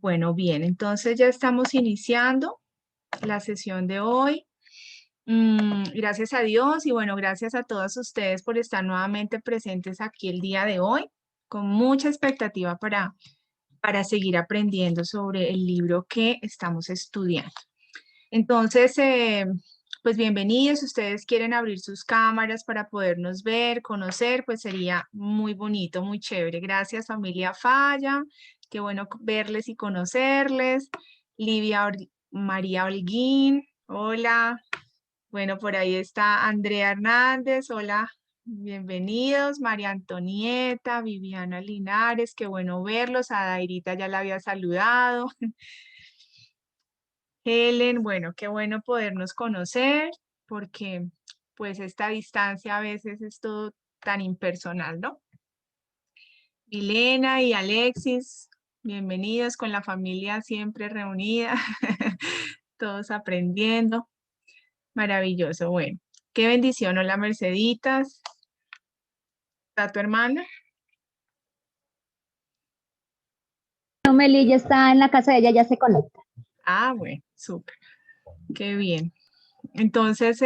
Bueno, bien, entonces ya estamos iniciando la sesión de hoy. Gracias a Dios y bueno, gracias a todos ustedes por estar nuevamente presentes aquí el día de hoy, con mucha expectativa para seguir aprendiendo sobre el libro que estamos estudiando. Entonces, pues bienvenidos. Si ustedes quieren abrir sus cámaras para podernos ver, conocer, pues sería muy bonito, muy chévere. Gracias, familia Falla. Qué bueno verles y conocerles. María Holguín, hola. Bueno, por ahí está Andrea Hernández, hola. Bienvenidos, María Antonieta, Viviana Linares, qué bueno verlos. A Dairita ya la había saludado. Helen, bueno, qué bueno podernos conocer, porque pues esta distancia a veces es todo tan impersonal, ¿no? Milena y Alexis, bienvenidos con la familia siempre reunida, todos aprendiendo. Maravilloso, bueno. Qué bendición, hola Merceditas. ¿Está tu hermana? No, Meli ya está en la casa de ella, ya se conecta. Ah, bueno, súper, qué bien. Entonces,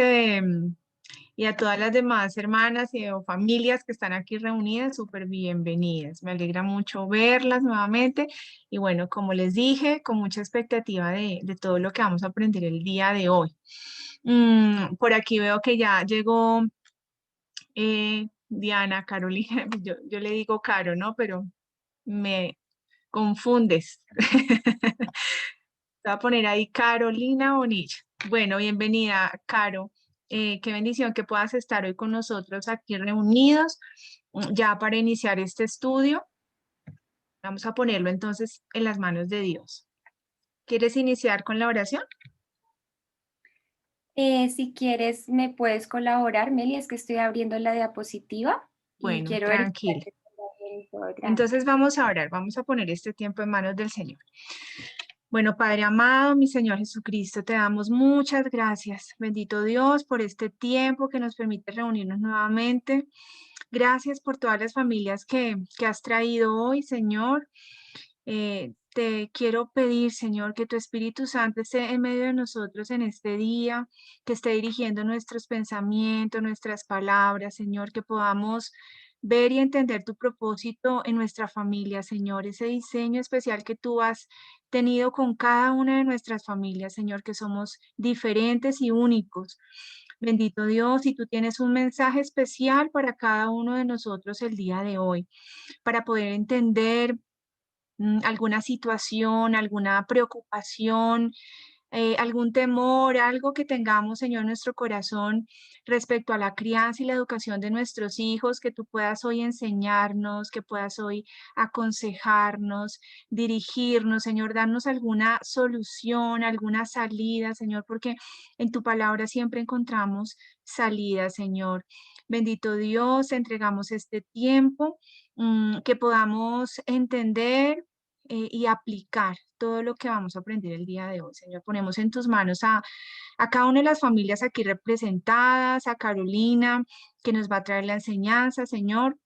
y a todas las demás hermanas o familias que están aquí reunidas, súper bienvenidas. Me alegra mucho verlas nuevamente. Y bueno, como les dije, con mucha expectativa de todo lo que vamos a aprender el día de hoy. Por aquí veo que ya llegó Diana, Carolina. Yo le digo Caro, ¿no? Pero me confundes. Te voy a poner ahí Carolina Bonilla. Bueno, bienvenida, Caro. Qué bendición que puedas estar hoy con nosotros aquí reunidos ya para iniciar este estudio. Vamos a ponerlo entonces en las manos de Dios. ¿Quieres iniciar con la oración? Si quieres, me puedes colaborar, Meli, es que estoy abriendo la diapositiva y Bueno, quiero verificar tranquila. que está bien y todo. Gracias. Entonces vamos a orar, vamos a poner este tiempo en manos del Señor. Bueno, Padre amado, mi Señor Jesucristo, te damos muchas gracias. Bendito Dios por este tiempo que nos permite reunirnos nuevamente. Gracias por todas las familias que has traído hoy, Señor. Te quiero pedir, Señor, que tu Espíritu Santo esté en medio de nosotros en este día, que esté dirigiendo nuestros pensamientos, nuestras palabras, Señor, que podamos ver y entender tu propósito en nuestra familia, Señor, ese diseño especial que tú has tenido con cada una de nuestras familias, Señor, que somos diferentes y únicos. Bendito Dios, y tú tienes un mensaje especial para cada uno de nosotros el día de hoy, para poder entender alguna situación, alguna preocupación, algún temor, algo que tengamos, Señor, en nuestro corazón respecto a la crianza y la educación de nuestros hijos, que tú puedas hoy enseñarnos, que puedas hoy aconsejarnos, dirigirnos, Señor, darnos alguna solución, alguna salida, Señor, porque en tu palabra siempre encontramos salida, Señor. Bendito Dios, te entregamos este tiempo, que podamos entender y aplicar todo lo que vamos a aprender el día de hoy. Señor, ponemos en tus manos a cada una de las familias aquí representadas, a Carolina, que nos va a traer la enseñanza, Señor.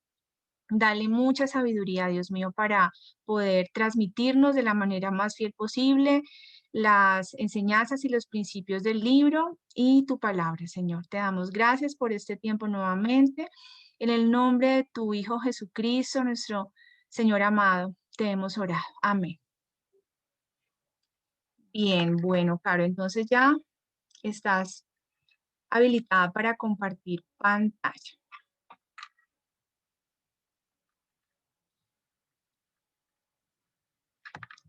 Dale mucha sabiduría, Dios mío, para poder transmitirnos de la manera más fiel posible las enseñanzas y los principios del libro y tu palabra, Señor. Te damos gracias por este tiempo nuevamente. En el nombre de tu Hijo Jesucristo, nuestro Señor amado, te hemos orado. Amén. Bien, bueno, Caro, entonces ya estás habilitada para compartir pantalla.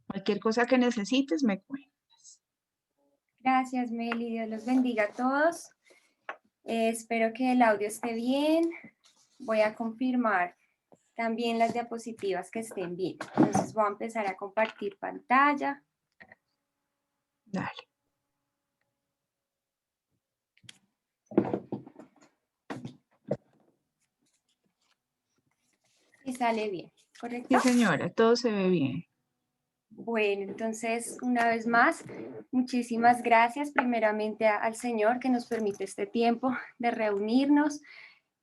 Cualquier cosa que necesites, me cuentas. Gracias, Meli. Dios los bendiga a todos. Espero que el audio esté bien. Voy a confirmar también las diapositivas que estén bien. Entonces voy a empezar a compartir pantalla. Dale. Y sale bien, ¿correcto? Sí, señora, todo se ve bien. Bueno, entonces, una vez más, muchísimas gracias primeramente al Señor que nos permite este tiempo de reunirnos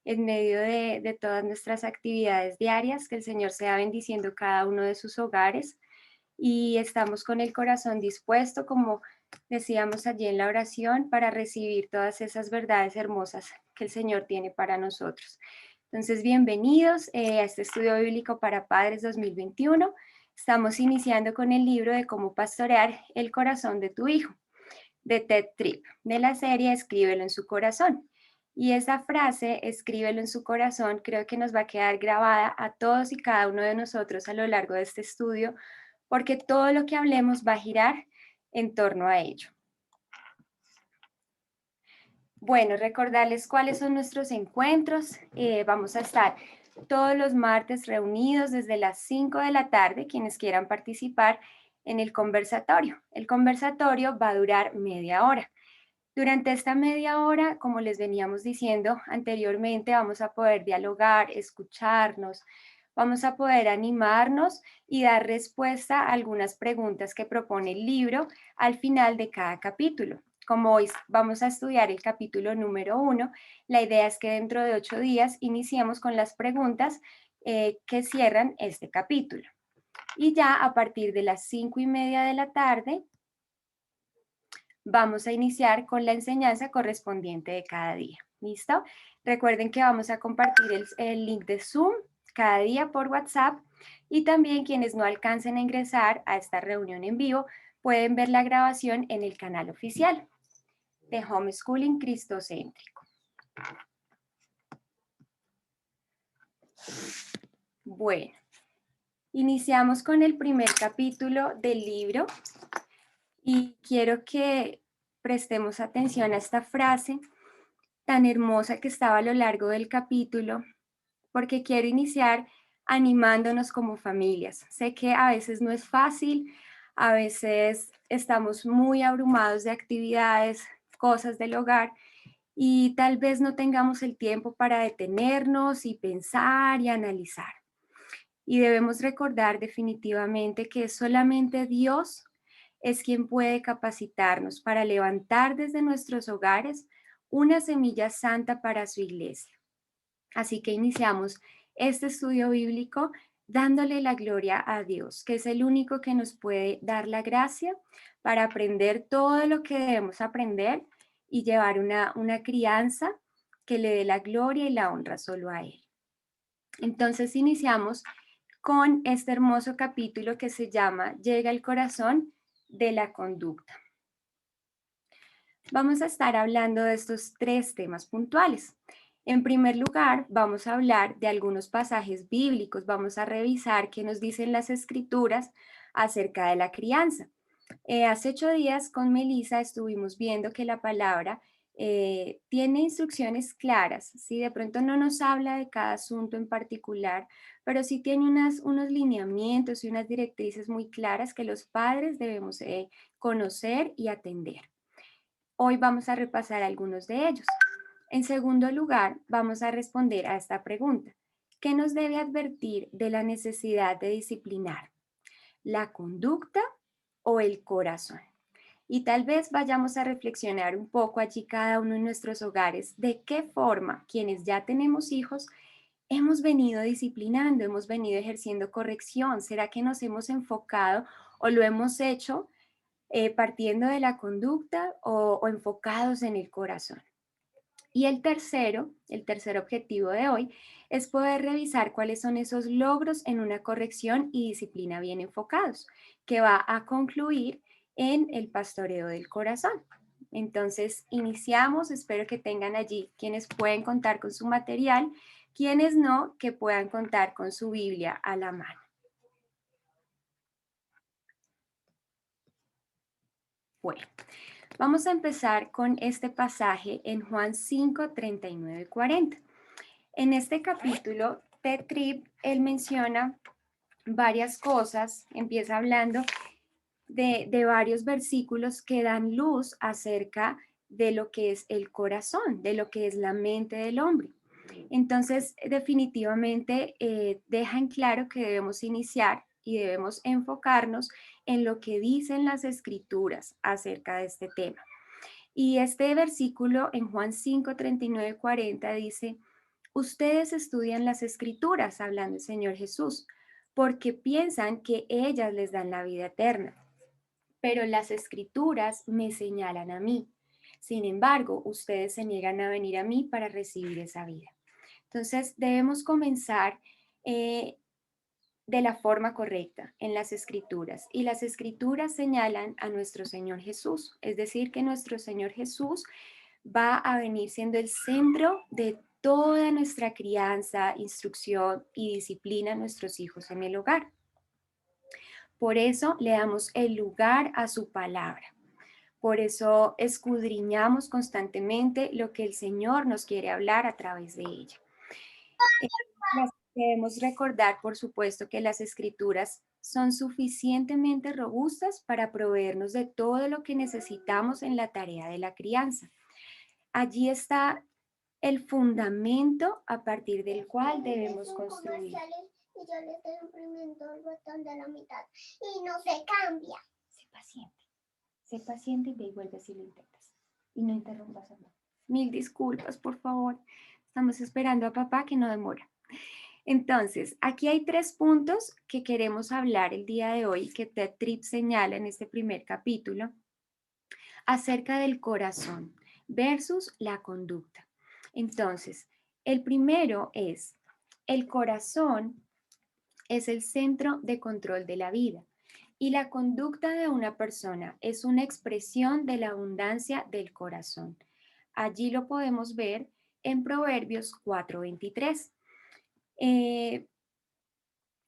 en medio de todas nuestras actividades diarias, que el Señor sea bendiciendo cada uno de sus hogares. y estamos con el corazón dispuesto, como decíamos allí en la oración, para recibir todas esas verdades hermosas que el Señor tiene para nosotros. Entonces, bienvenidos a este estudio bíblico para padres 2021. Estamos iniciando con el libro de cómo pastorear el corazón de tu hijo, de Ted Tripp, de la serie Escríbelo en su corazón. Y esa frase, escríbelo en su corazón, creo que nos va a quedar grabada a todos y cada uno de nosotros a lo largo de este estudio, porque todo lo que hablemos va a girar en torno a ello. Bueno, recordarles cuáles son nuestros encuentros. Vamos a estar todos los martes reunidos desde las 5 de la tarde, quienes quieran participar en el conversatorio. El conversatorio va a durar media hora. Durante esta media hora, como les veníamos diciendo anteriormente, vamos a poder dialogar, escucharnos, vamos a poder animarnos y dar respuesta a algunas preguntas que propone el libro al final de cada capítulo. Como hoy vamos a estudiar el capítulo número 1, la idea es que dentro de 8 días iniciemos con las preguntas que cierran este capítulo. Y ya a partir de las 5:30 de la tarde, vamos a iniciar con la enseñanza correspondiente de cada día. ¿Listo? Recuerden que vamos a compartir el link de Zoom cada día por WhatsApp y también quienes no alcancen a ingresar a esta reunión en vivo pueden ver la grabación en el canal oficial de Homeschooling Cristocéntrico. Bueno, iniciamos con el primer capítulo del libro y quiero que prestemos atención a esta frase tan hermosa que estaba a lo largo del capítulo, porque quiero iniciar animándonos como familias. Sé que a veces no es fácil, a veces estamos muy abrumados de actividades, cosas del hogar, y tal vez no tengamos el tiempo para detenernos y pensar y analizar. Y debemos recordar definitivamente que solamente Dios es quien puede capacitarnos para levantar desde nuestros hogares una semilla santa para su iglesia. Así que iniciamos este estudio bíblico dándole la gloria a Dios, que es el único que nos puede dar la gracia para aprender todo lo que debemos aprender y llevar una crianza que le dé la gloria y la honra solo a Él. Entonces iniciamos con este hermoso capítulo que se llama Llega el corazón de la conducta. Vamos a estar hablando de estos 3 temas puntuales. En primer lugar, vamos a hablar de algunos pasajes bíblicos, vamos a revisar qué nos dicen las escrituras acerca de la crianza. Hace 8 días con Melissa estuvimos viendo que la palabra tiene instrucciones claras, ¿sí? De pronto no nos habla de cada asunto en particular, pero sí tiene unos lineamientos y unas directrices muy claras que los padres debemos conocer y atender. Hoy vamos a repasar algunos de ellos. En segundo lugar, vamos a responder a esta pregunta. ¿Qué nos debe advertir de la necesidad de disciplinar? ¿La conducta o el corazón? Y tal vez vayamos a reflexionar un poco allí cada uno en nuestros hogares de qué forma quienes ya tenemos hijos hemos venido disciplinando, hemos venido ejerciendo corrección. ¿Será que nos hemos enfocado o lo hemos hecho partiendo de la conducta o enfocados en el corazón? Y el tercer objetivo de hoy es poder revisar cuáles son esos logros en una corrección y disciplina bien enfocados, que va a concluir en el pastoreo del corazón. Entonces, iniciamos. Espero que tengan allí quienes pueden contar con su material, quienes no, que puedan contar con su Biblia a la mano. Bueno, vamos a empezar con este pasaje en Juan 5, 39 y 40. En este capítulo, Ted Tripp, él menciona varias cosas, empieza hablando de varios versículos que dan luz acerca de lo que es el corazón, de lo que es la mente del hombre. Entonces, definitivamente dejan claro que debemos iniciar y debemos enfocarnos en lo que dicen las escrituras acerca de este tema. Y este versículo en Juan 5, 39, 40 dice: ustedes estudian las escrituras, hablando el Señor Jesús, porque piensan que ellas les dan la vida eterna. Pero las escrituras me señalan a mí. Sin embargo, ustedes se niegan a venir a mí para recibir esa vida. Entonces, debemos comenzar de la forma correcta en las escrituras. Y las escrituras señalan a nuestro Señor Jesús. Es decir, que nuestro Señor Jesús va a venir siendo el centro de toda nuestra crianza, instrucción y disciplina a nuestros hijos en el hogar. Por eso le damos el lugar a su palabra. Por eso escudriñamos constantemente lo que el Señor nos quiere hablar a través de ella. Debemos recordar, por supuesto, que las escrituras son suficientemente robustas para proveernos de todo lo que necesitamos en la tarea de la crianza. Allí está el fundamento a partir del cual debemos construir. Y yo le estoy imprimiendo el botón de la mitad y no se cambia. Sé paciente y ve y vuelve si lo intentas. Y no interrumpas a mamá. Mil disculpas, por favor. Estamos esperando a papá que no demora. Entonces, aquí hay 3 puntos que queremos hablar el día de hoy, que Ted Tripp señala en este primer capítulo, acerca del corazón versus la conducta. Entonces, el primero es, el corazón es el centro de control de la vida y la conducta de una persona es una expresión de la abundancia del corazón. Allí lo podemos ver en Proverbios 4:23.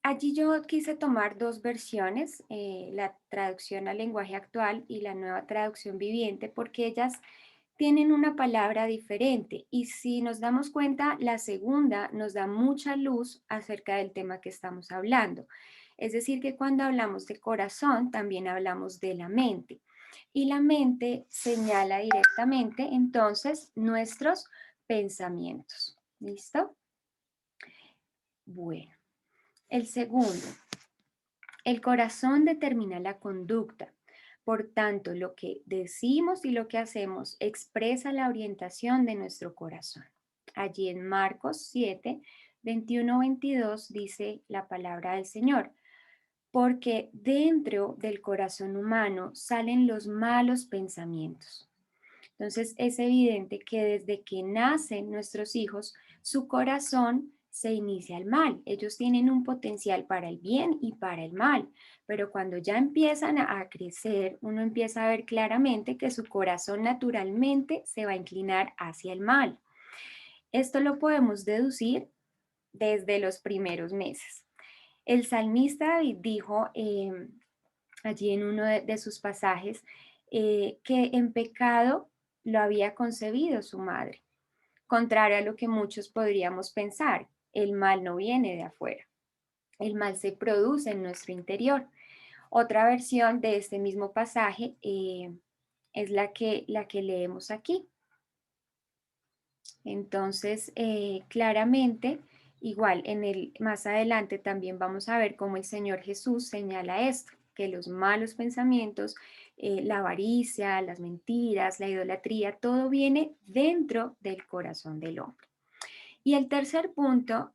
Allí yo quise tomar 2 versiones, la traducción al lenguaje actual y la nueva traducción viviente, porque ellas tienen una palabra diferente y si nos damos cuenta, la segunda nos da mucha luz acerca del tema que estamos hablando. Es decir, que cuando hablamos de corazón, también hablamos de la mente. Y la mente señala directamente, entonces, nuestros pensamientos. ¿Listo? Bueno, el segundo. El corazón determina la conducta. Por tanto, lo que decimos y lo que hacemos expresa la orientación de nuestro corazón. Allí en Marcos 7, 21-22 dice la palabra del Señor, porque dentro del corazón humano salen los malos pensamientos. Entonces es evidente que desde que nacen nuestros hijos, su corazón se inicia al mal. Ellos tienen un potencial para el bien y para el mal, pero cuando ya empiezan a crecer, uno empieza a ver claramente que su corazón naturalmente se va a inclinar hacia el mal. Esto lo podemos deducir desde los primeros meses. El salmista David dijo allí en uno de sus pasajes que en pecado lo había concebido su madre. Contrario a lo que muchos podríamos pensar, el mal no viene de afuera, el mal se produce en nuestro interior. Otra versión de este mismo pasaje es la que leemos aquí. Entonces, claramente, igual más adelante también vamos a ver cómo el Señor Jesús señala esto, que los malos pensamientos, la avaricia, las mentiras, la idolatría, todo viene dentro del corazón del hombre. Y el tercer punto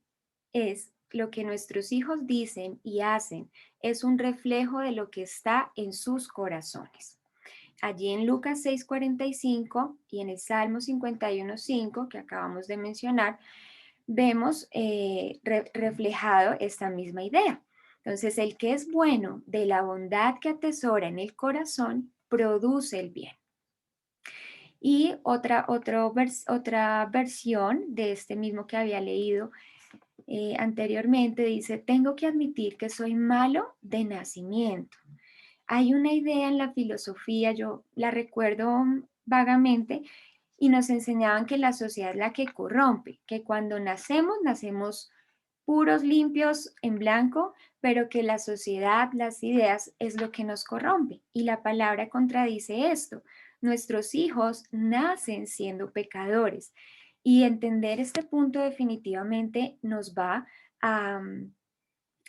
es lo que nuestros hijos dicen y hacen es un reflejo de lo que está en sus corazones. Allí en Lucas 6:45 y en el Salmo 51:5 que acabamos de mencionar, vemos reflejado esta misma idea. Entonces, el que es bueno de la bondad que atesora en el corazón, produce el bien. Y otra versión de este mismo que había leído anteriormente dice, tengo que admitir que soy malo de nacimiento. Hay una idea en la filosofía, yo la recuerdo vagamente, y nos enseñaban que la sociedad es la que corrompe, que cuando nacemos puros, limpios, en blanco, pero que la sociedad, las ideas, es lo que nos corrompe. Y la palabra contradice esto. Nuestros hijos nacen siendo pecadores. Y entender este punto definitivamente nos va a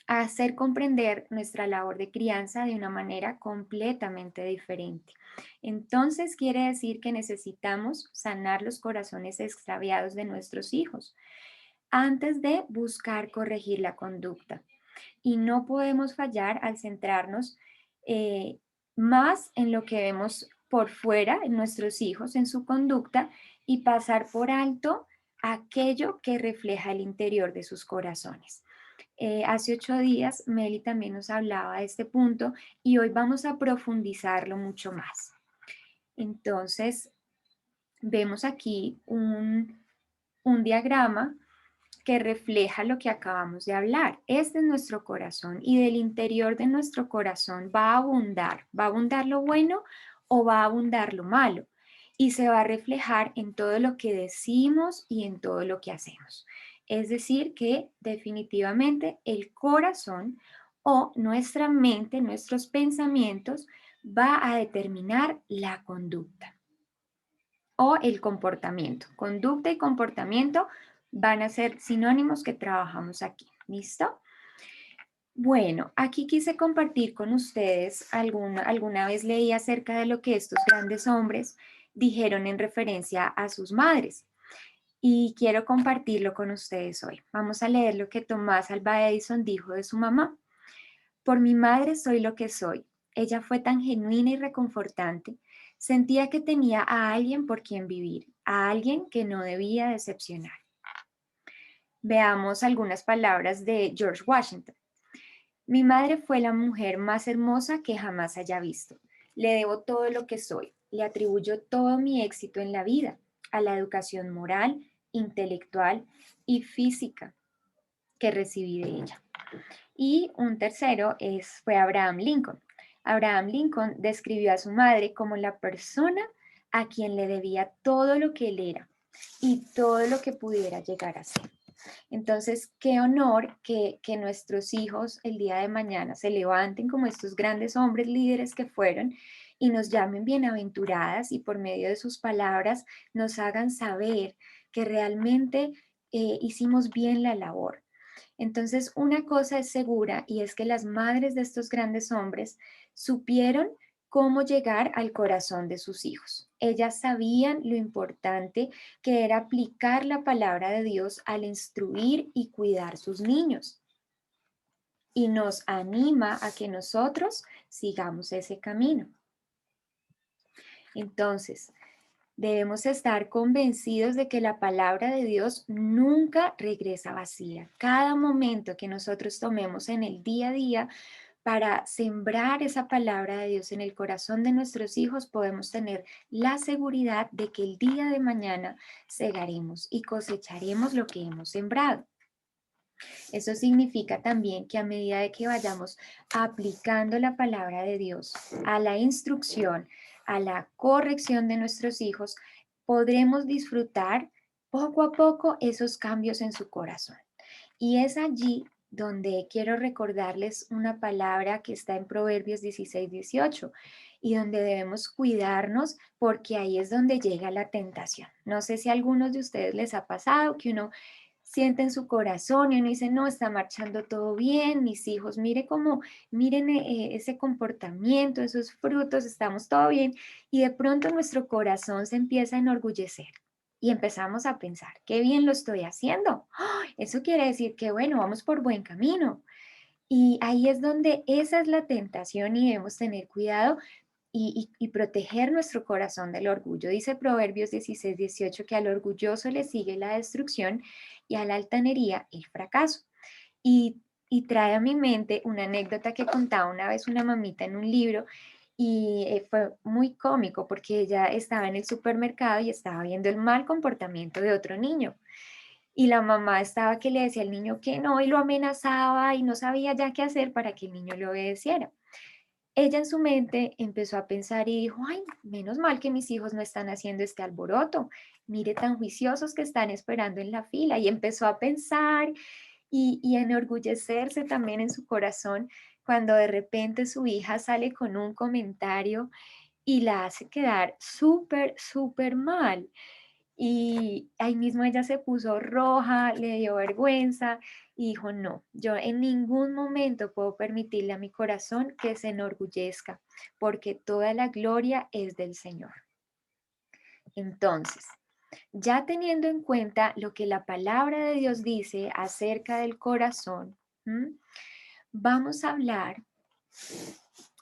hacer comprender nuestra labor de crianza de una manera completamente diferente. Entonces quiere decir que necesitamos sanar los corazones extraviados de nuestros hijos antes de buscar corregir la conducta. Y no podemos fallar al centrarnos más en lo que vemos por fuera, en nuestros hijos, en su conducta, y pasar por alto aquello que refleja el interior de sus corazones. Hace 8 días Meli también nos hablaba de este punto y hoy vamos a profundizarlo mucho más. Entonces, vemos aquí un diagrama que refleja lo que acabamos de hablar. Este es nuestro corazón y del interior de nuestro corazón va a abundar lo bueno o va a abundar lo malo. Y se va a reflejar en todo lo que decimos y en todo lo que hacemos. Es decir, que definitivamente el corazón o nuestra mente, nuestros pensamientos, va a determinar la conducta o el comportamiento. Conducta y comportamiento van a ser sinónimos que trabajamos aquí. ¿Listo? Bueno, aquí quise compartir con ustedes, alguna vez leí acerca de lo que estos grandes hombres dijeron en referencia a sus madres y quiero compartirlo con ustedes hoy. Vamos a leer lo que Tomás Alva Edison dijo de su mamá. Por mi madre soy lo que soy. Ella fue tan genuina y reconfortante. Sentía que tenía a alguien por quien vivir, a alguien que no debía decepcionar. Veamos algunas palabras de George Washington. Mi madre fue la mujer más hermosa que jamás haya visto. Le debo todo lo que soy. Le atribuyo todo mi éxito en la vida, a la educación moral, intelectual y física que recibí de ella. Y un tercero fue Abraham Lincoln. Abraham Lincoln describió a su madre como la persona a quien le debía todo lo que él era y todo lo que pudiera llegar a ser. Entonces, qué honor que nuestros hijos el día de mañana se levanten como estos grandes hombres líderes que fueron y nos llamen bienaventuradas y por medio de sus palabras nos hagan saber que realmente hicimos bien la labor. Entonces, una cosa es segura y es que las madres de estos grandes hombres supieron cómo llegar al corazón de sus hijos. Ellas sabían lo importante que era aplicar la palabra de Dios al instruir y cuidar sus niños. Y nos anima a que nosotros sigamos ese camino. Entonces, debemos estar convencidos de que la palabra de Dios nunca regresa vacía. Cada momento que nosotros tomemos en el día a día para sembrar esa palabra de Dios en el corazón de nuestros hijos, podemos tener la seguridad de que el día de mañana segaremos y cosecharemos lo que hemos sembrado. Eso significa también que a medida de que vayamos aplicando la palabra de Dios a la instrucción, a la corrección de nuestros hijos, podremos disfrutar poco a poco esos cambios en su corazón. Y es allí donde quiero recordarles una palabra que está en Proverbios 16-18 y donde debemos cuidarnos porque ahí es donde llega la tentación. No sé si a algunos de ustedes les ha pasado que uno siente en su corazón y uno dice, no, está marchando todo bien, mis hijos, miren ese comportamiento, esos frutos, estamos todo bien. Y de pronto nuestro corazón se empieza a enorgullecer y empezamos a pensar, qué bien lo estoy haciendo. ¡Oh! Eso quiere decir que, bueno, vamos por buen camino. Y ahí es donde esa es la tentación y debemos tener cuidado y proteger nuestro corazón del orgullo. Dice Proverbios 16-18 que al orgulloso le sigue la destrucción y a la altanería el fracaso. Y trae a mi mente una anécdota que contaba una vez una mamita en un libro y fue muy cómico porque ella estaba en el supermercado y estaba viendo el mal comportamiento de otro niño. Y la mamá estaba que le decía al niño que no y lo amenazaba y no sabía ya qué hacer para que el niño le obedeciera. Ella en su mente empezó a pensar y dijo, ay, menos mal que mis hijos no están haciendo este alboroto. Mire tan juiciosos que están esperando en la fila. Y empezó a pensar y a enorgullecerse también en su corazón cuando de repente su hija sale con un comentario y la hace quedar súper, súper mal. Y ahí mismo ella se puso roja, le dio vergüenza y dijo, no, yo en ningún momento puedo permitirle a mi corazón que se enorgullezca, porque toda la gloria es del Señor. Entonces, ya teniendo en cuenta lo que la palabra de Dios dice acerca del corazón, vamos a hablar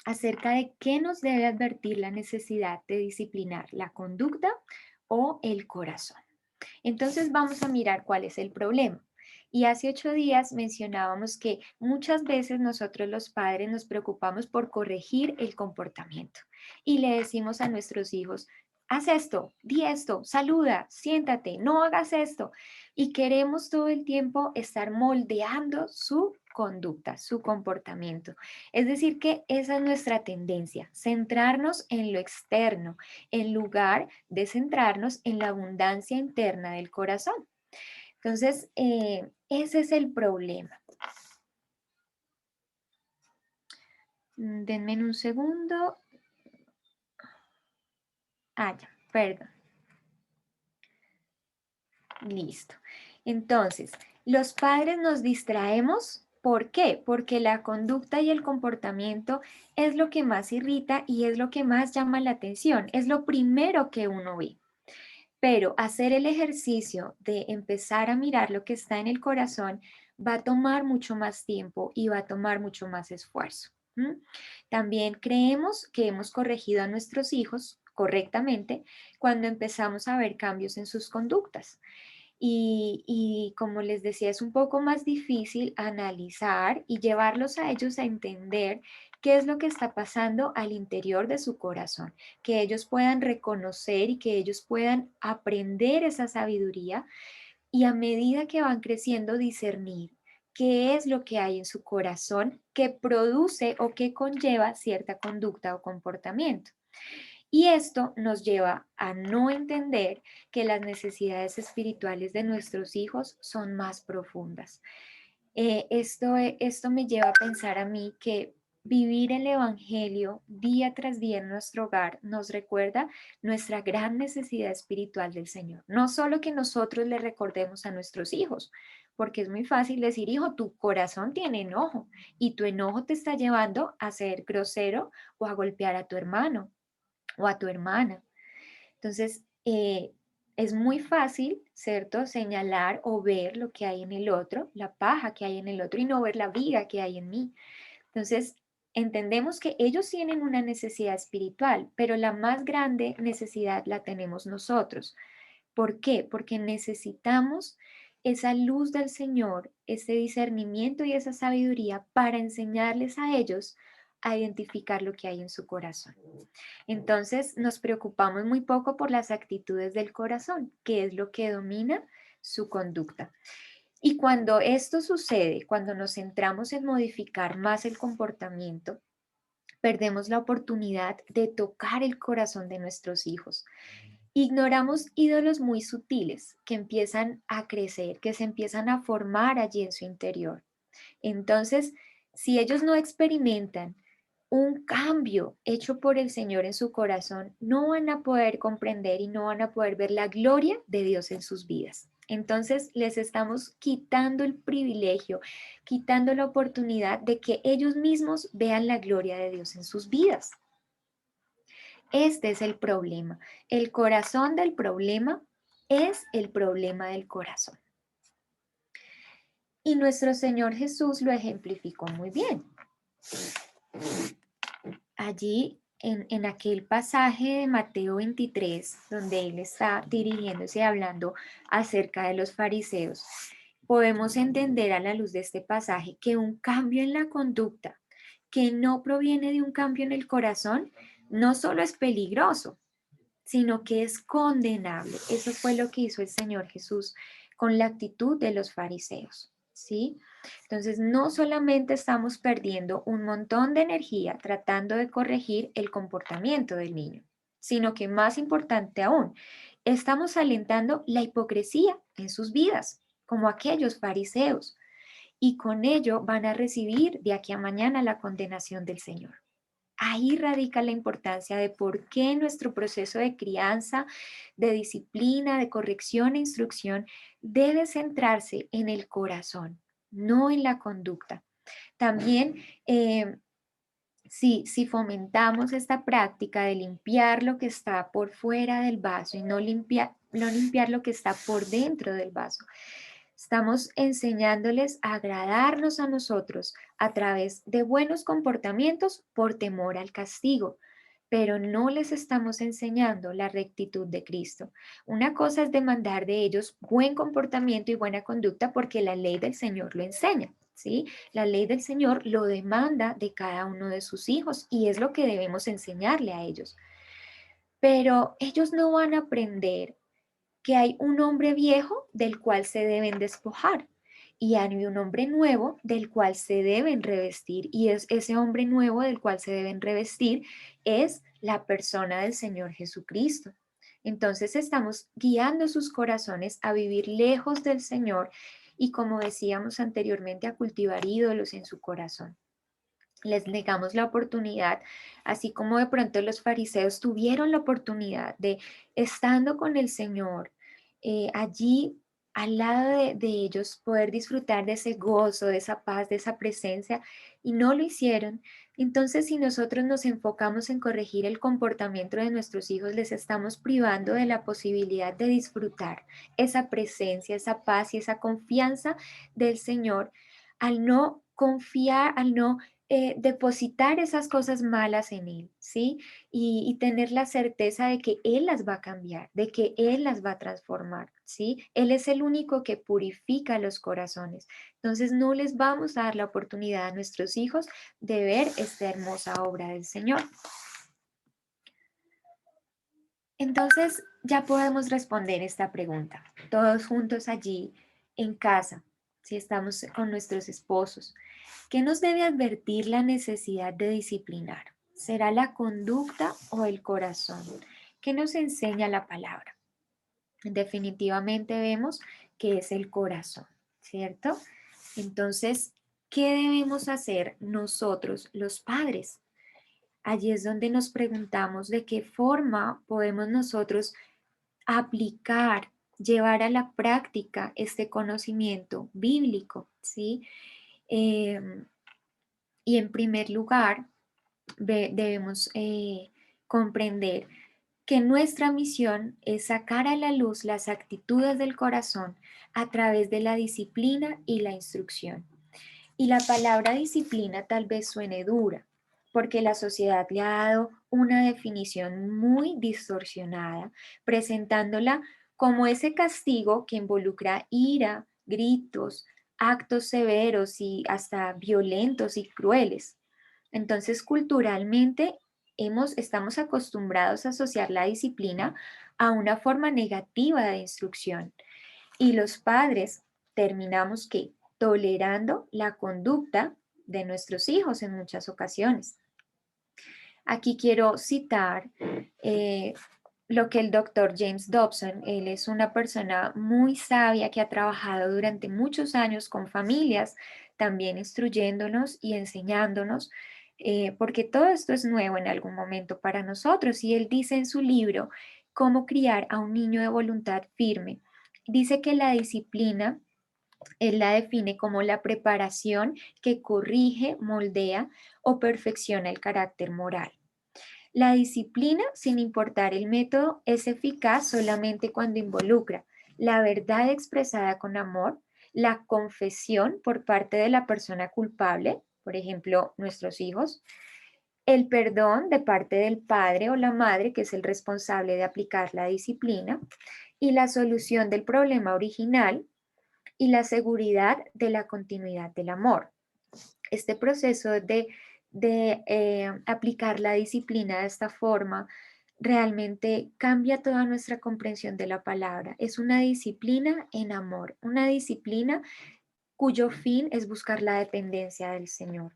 acerca de qué nos debe advertir la necesidad de disciplinar la conducta o el corazón. Entonces vamos a mirar cuál es el problema. Y hace 8 días mencionábamos que muchas veces nosotros los padres nos preocupamos por corregir el comportamiento y le decimos a nuestros hijos, haz esto, di esto, saluda, siéntate, no hagas esto. Y queremos todo el tiempo estar moldeando su conducta, su comportamiento. Es decir, que esa es nuestra tendencia, centrarnos en lo externo, en lugar de centrarnos en la abundancia interna del corazón. Entonces, ese es el problema. Denme un segundo. Ya, perdón. Listo. Entonces, los padres nos distraemos. ¿Por qué? Porque la conducta y el comportamiento es lo que más irrita y es lo que más llama la atención. Es lo primero que uno ve. Pero hacer el ejercicio de empezar a mirar lo que está en el corazón va a tomar mucho más tiempo y va a tomar mucho más esfuerzo. También creemos que hemos corregido a nuestros hijos correctamente cuando empezamos a ver cambios en sus conductas. Y como les decía, es un poco más difícil analizar y llevarlos a ellos a entender qué es lo que está pasando al interior de su corazón, que ellos puedan reconocer y que ellos puedan aprender esa sabiduría y a medida que van creciendo discernir qué es lo que hay en su corazón que produce o que conlleva cierta conducta o comportamiento. Y esto nos lleva a no entender que las necesidades espirituales de nuestros hijos son más profundas. Esto me lleva a pensar a mí que vivir el Evangelio día tras día en nuestro hogar nos recuerda nuestra gran necesidad espiritual del Señor. No solo que nosotros le recordemos a nuestros hijos, porque es muy fácil decir, hijo, tu corazón tiene enojo y tu enojo te está llevando a ser grosero o a golpear a tu hermano o a tu hermana. Entonces, es muy fácil, ¿cierto?, señalar o ver lo que hay en el otro, la paja que hay en el otro y no ver la viga que hay en mí. Entonces, entendemos que ellos tienen una necesidad espiritual, pero la más grande necesidad la tenemos nosotros. ¿Por qué? Porque necesitamos esa luz del Señor, ese discernimiento y esa sabiduría para enseñarles a ellos a identificar lo que hay en su corazón. Entonces nos preocupamos muy poco por las actitudes del corazón, que es lo que domina su conducta. Y cuando esto sucede, cuando nos centramos en modificar más el comportamiento, perdemos la oportunidad de tocar el corazón de nuestros hijos. Ignoramos ídolos muy sutiles que empiezan a crecer, que se empiezan a formar allí en su interior. Entonces, si ellos no experimentan un cambio hecho por el Señor en su corazón, no van a poder comprender y no van a poder ver la gloria de Dios en sus vidas. Entonces les estamos quitando el privilegio, quitando la oportunidad de que ellos mismos vean la gloria de Dios en sus vidas. Este es el problema. El corazón del problema es el problema del corazón. Y nuestro Señor Jesús lo ejemplificó muy bien. Allí, en aquel pasaje de Mateo 23, donde Él está dirigiéndose y hablando acerca de los fariseos, podemos entender a la luz de este pasaje que un cambio en la conducta que no proviene de un cambio en el corazón, no solo es peligroso, sino que es condenable. Eso fue lo que hizo el Señor Jesús con la actitud de los fariseos, ¿sí? Entonces, no solamente estamos perdiendo un montón de energía tratando de corregir el comportamiento del niño, sino que más importante aún, estamos alentando la hipocresía en sus vidas, como aquellos fariseos, y con ello van a recibir de aquí a mañana la condenación del Señor. Ahí radica la importancia de por qué nuestro proceso de crianza, de disciplina, de corrección e instrucción debe centrarse en el corazón, no en la conducta. También, si fomentamos esta práctica de limpiar lo que está por fuera del vaso y no limpiar lo que está por dentro del vaso, Estamos enseñándoles a agradarnos a nosotros a través de buenos comportamientos por temor al castigo, pero no les estamos enseñando la rectitud de Cristo. Una cosa es demandar de ellos buen comportamiento y buena conducta porque la ley del Señor lo enseña, ¿sí? La ley del Señor lo demanda de cada uno de sus hijos y es lo que debemos enseñarle a ellos. Pero ellos no van a aprender que hay un hombre viejo del cual se deben despojar y hay un hombre nuevo del cual se deben revestir, y ese hombre nuevo del cual se deben revestir es la persona del Señor Jesucristo. Entonces estamos guiando sus corazones a vivir lejos del Señor y, como decíamos anteriormente, a cultivar ídolos en su corazón. Les negamos la oportunidad, así como de pronto los fariseos tuvieron la oportunidad de, estando con el Señor, allí al lado de ellos, poder disfrutar de ese gozo, de esa paz, de esa presencia, y no lo hicieron. Entonces, si nosotros nos enfocamos en corregir el comportamiento de nuestros hijos, les estamos privando de la posibilidad de disfrutar esa presencia, esa paz y esa confianza del Señor, al no confiar, al no depositar esas cosas malas en Él, ¿sí? Y tener la certeza de que Él las va a cambiar, de que Él las va a transformar, ¿sí? Él es el único que purifica los corazones. Entonces no les vamos a dar la oportunidad a nuestros hijos de ver esta hermosa obra del Señor. Entonces ya podemos responder esta pregunta, todos juntos allí en casa, si estamos con nuestros esposos. ¿Qué nos debe advertir la necesidad de disciplinar? ¿Será la conducta o el corazón? ¿Qué nos enseña la palabra? Definitivamente vemos que es el corazón, ¿cierto? Entonces, ¿qué debemos hacer nosotros, los padres? Allí es donde nos preguntamos de qué forma podemos nosotros aplicar, llevar a la práctica este conocimiento bíblico, ¿sí? Y en primer lugar, debemos comprender que nuestra misión es sacar a la luz las actitudes del corazón a través de la disciplina y la instrucción. Y la palabra disciplina tal vez suene dura, porque la sociedad le ha dado una definición muy distorsionada, presentándola como ese castigo que involucra ira, gritos, actos severos y hasta violentos y crueles. Entonces, culturalmente estamos acostumbrados a asociar la disciplina a una forma negativa de instrucción, y los padres terminamos ¿qué? Tolerando la conducta de nuestros hijos en muchas ocasiones. Aquí quiero citar lo que el doctor James Dobson, él es una persona muy sabia que ha trabajado durante muchos años con familias, también instruyéndonos y enseñándonos, porque todo esto es nuevo en algún momento para nosotros. Y él dice en su libro, Cómo criar a un niño de voluntad firme, dice que la disciplina, él la define como la preparación que corrige, moldea o perfecciona el carácter moral. La disciplina, sin importar el método, es eficaz solamente cuando involucra la verdad expresada con amor, la confesión por parte de la persona culpable, por ejemplo, nuestros hijos, el perdón de parte del padre o la madre, que es el responsable de aplicar la disciplina, y la solución del problema original y la seguridad de la continuidad del amor. Este proceso de aplicar la disciplina de esta forma realmente cambia toda nuestra comprensión de la palabra. Es una disciplina en amor, una disciplina cuyo fin es buscar la dependencia del Señor.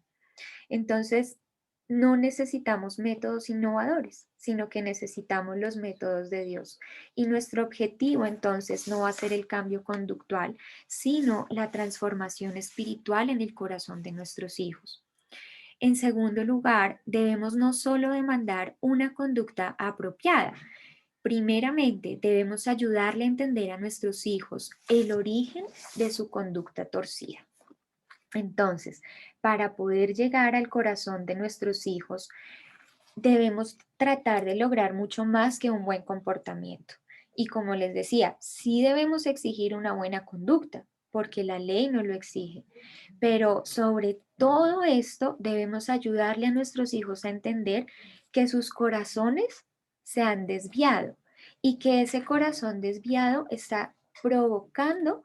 Entonces, no necesitamos métodos innovadores, sino que necesitamos los métodos de Dios. Y nuestro objetivo entonces no va a ser el cambio conductual, sino la transformación espiritual en el corazón de nuestros hijos. En segundo lugar, debemos no solo demandar una conducta apropiada. Primeramente, debemos ayudarle a entender a nuestros hijos el origen de su conducta torcida. Entonces, para poder llegar al corazón de nuestros hijos, debemos tratar de lograr mucho más que un buen comportamiento. Y como les decía, sí debemos exigir una buena conducta, porque la ley no lo exige. Pero sobre todo esto debemos ayudarle a nuestros hijos a entender que sus corazones se han desviado y que ese corazón desviado está provocando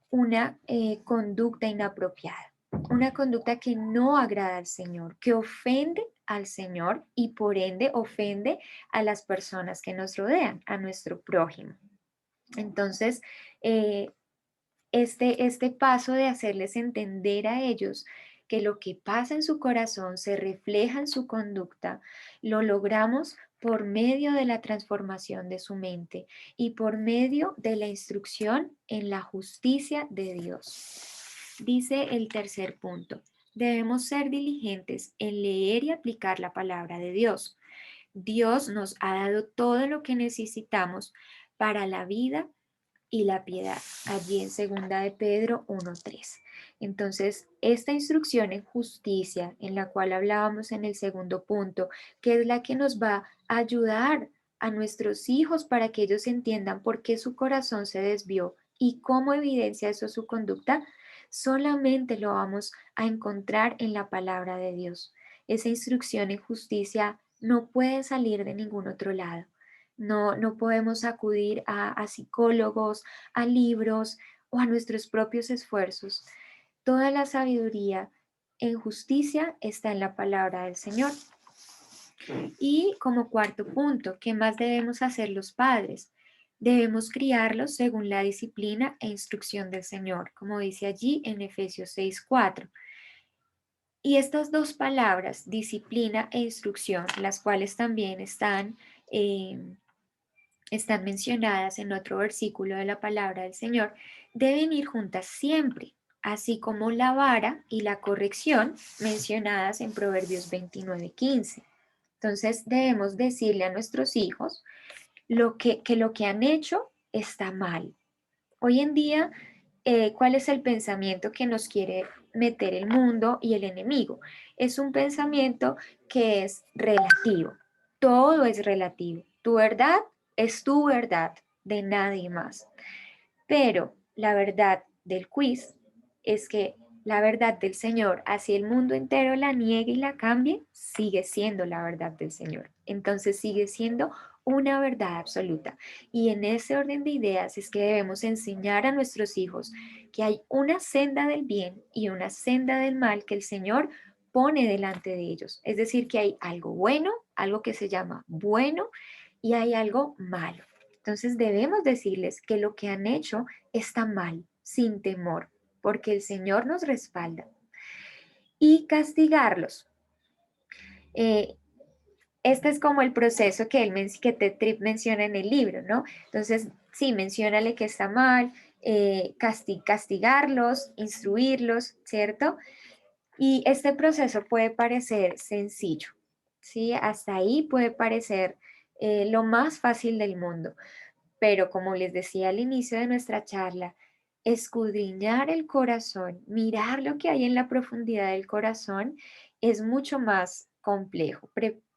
una conducta inapropiada, una conducta que no agrada al Señor, que ofende al Señor y por ende ofende a las personas que nos rodean, a nuestro prójimo. Entonces, este paso de hacerles entender a ellos que lo que pasa en su corazón se refleja en su conducta, lo logramos por medio de la transformación de su mente y por medio de la instrucción en la justicia de Dios. Dice el tercer punto, debemos ser diligentes en leer y aplicar la palabra de Dios. Dios nos ha dado todo lo que necesitamos para la vida y la piedad, allí en 2 de Pedro 1:3. Entonces, esta instrucción en justicia, en la cual hablábamos en el segundo punto, que es la que nos va a ayudar a nuestros hijos para que ellos entiendan por qué su corazón se desvió y cómo evidencia eso su conducta, solamente lo vamos a encontrar en la palabra de Dios. Esa instrucción en justicia no puede salir de ningún otro lado. No podemos acudir a psicólogos, a libros o a nuestros propios esfuerzos. Toda la sabiduría en justicia está en la palabra del Señor. Y como cuarto punto, ¿qué más debemos hacer los padres? Debemos criarlos según la disciplina e instrucción del Señor, como dice allí en Efesios 6:4. Y estas dos palabras, disciplina e instrucción, las cuales también están mencionadas en otro versículo de la palabra del Señor, deben ir juntas siempre, así como la vara y la corrección mencionadas en Proverbios 29:15. Entonces debemos decirle a nuestros hijos que lo que han hecho está mal. Hoy en día, ¿cuál es el pensamiento que nos quiere meter el mundo y el enemigo? Es un pensamiento que es relativo. Todo es relativo. Tu verdad es tu verdad, de nadie más. Pero la verdad del quiz es que la verdad del Señor, así el mundo entero la niegue y la cambie, sigue siendo la verdad del Señor. Entonces sigue siendo una verdad absoluta. Y en ese orden de ideas es que debemos enseñar a nuestros hijos que hay una senda del bien y una senda del mal que el Señor pone delante de ellos. Es decir, que hay algo bueno, algo que se llama bueno, y hay algo malo. Entonces debemos decirles que lo que han hecho está mal, sin temor, porque el Señor nos respalda. Y castigarlos. Este es como el proceso que Ted Tripp menciona en el libro, ¿no? Entonces, sí, menciónale que está mal, castigarlos, instruirlos, ¿cierto? Y este proceso puede parecer sencillo, ¿sí? Hasta ahí puede parecer lo más fácil del mundo, pero como les decía al inicio de nuestra charla, escudriñar el corazón, mirar lo que hay en la profundidad del corazón es mucho más complejo.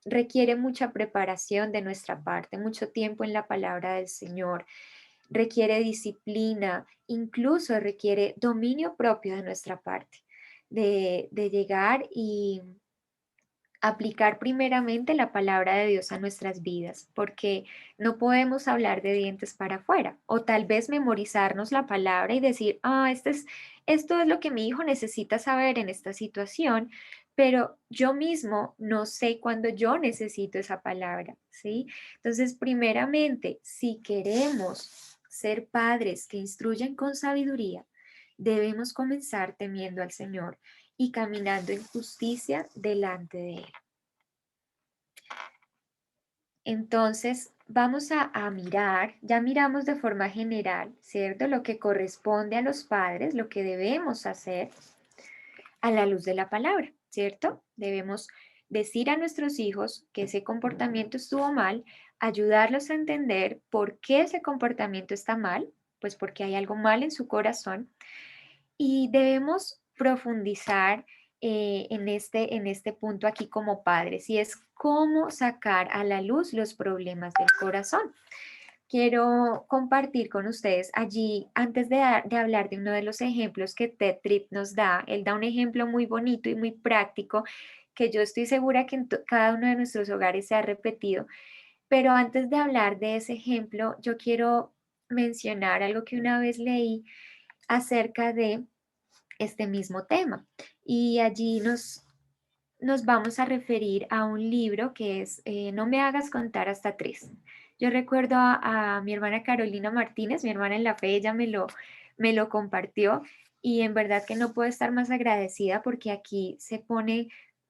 Requiere mucha preparación de nuestra parte, mucho tiempo en la palabra del Señor, requiere disciplina, incluso requiere dominio propio de nuestra parte, de llegar y aplicar primeramente la palabra de Dios a nuestras vidas, porque no podemos hablar de dientes para afuera, o tal vez memorizarnos la palabra y decir, esto es lo que mi hijo necesita saber en esta situación, pero yo mismo no sé cuándo yo necesito esa palabra, ¿sí? Entonces, primeramente, si queremos ser padres que instruyen con sabiduría, debemos comenzar temiendo al Señor y caminando en justicia delante de Él. Entonces, vamos a mirar, ya miramos de forma general, ¿cierto? Lo que corresponde a los padres, lo que debemos hacer a la luz de la palabra, ¿cierto? Debemos decir a nuestros hijos que ese comportamiento estuvo mal, ayudarlos a entender por qué ese comportamiento está mal, pues porque hay algo mal en su corazón, y debemos profundizar en este punto aquí como padres, y es cómo sacar a la luz los problemas del corazón. quiero compartir con ustedes allí, antes de hablar de uno de los ejemplos que Ted Tripp nos da. Él da un ejemplo muy bonito y muy práctico que yo estoy segura que en cada uno de nuestros hogares se ha repetido. Pero antes de hablar de ese ejemplo, yo quiero mencionar algo que una vez leí acerca de este mismo tema. Y allí nos vamos a referir a un libro que es No me hagas contar hasta tres. Yo recuerdo a mi hermana Carolina Martínez, mi hermana en la fe, ella me lo compartió y en verdad que no puedo estar más agradecida porque aquí se pone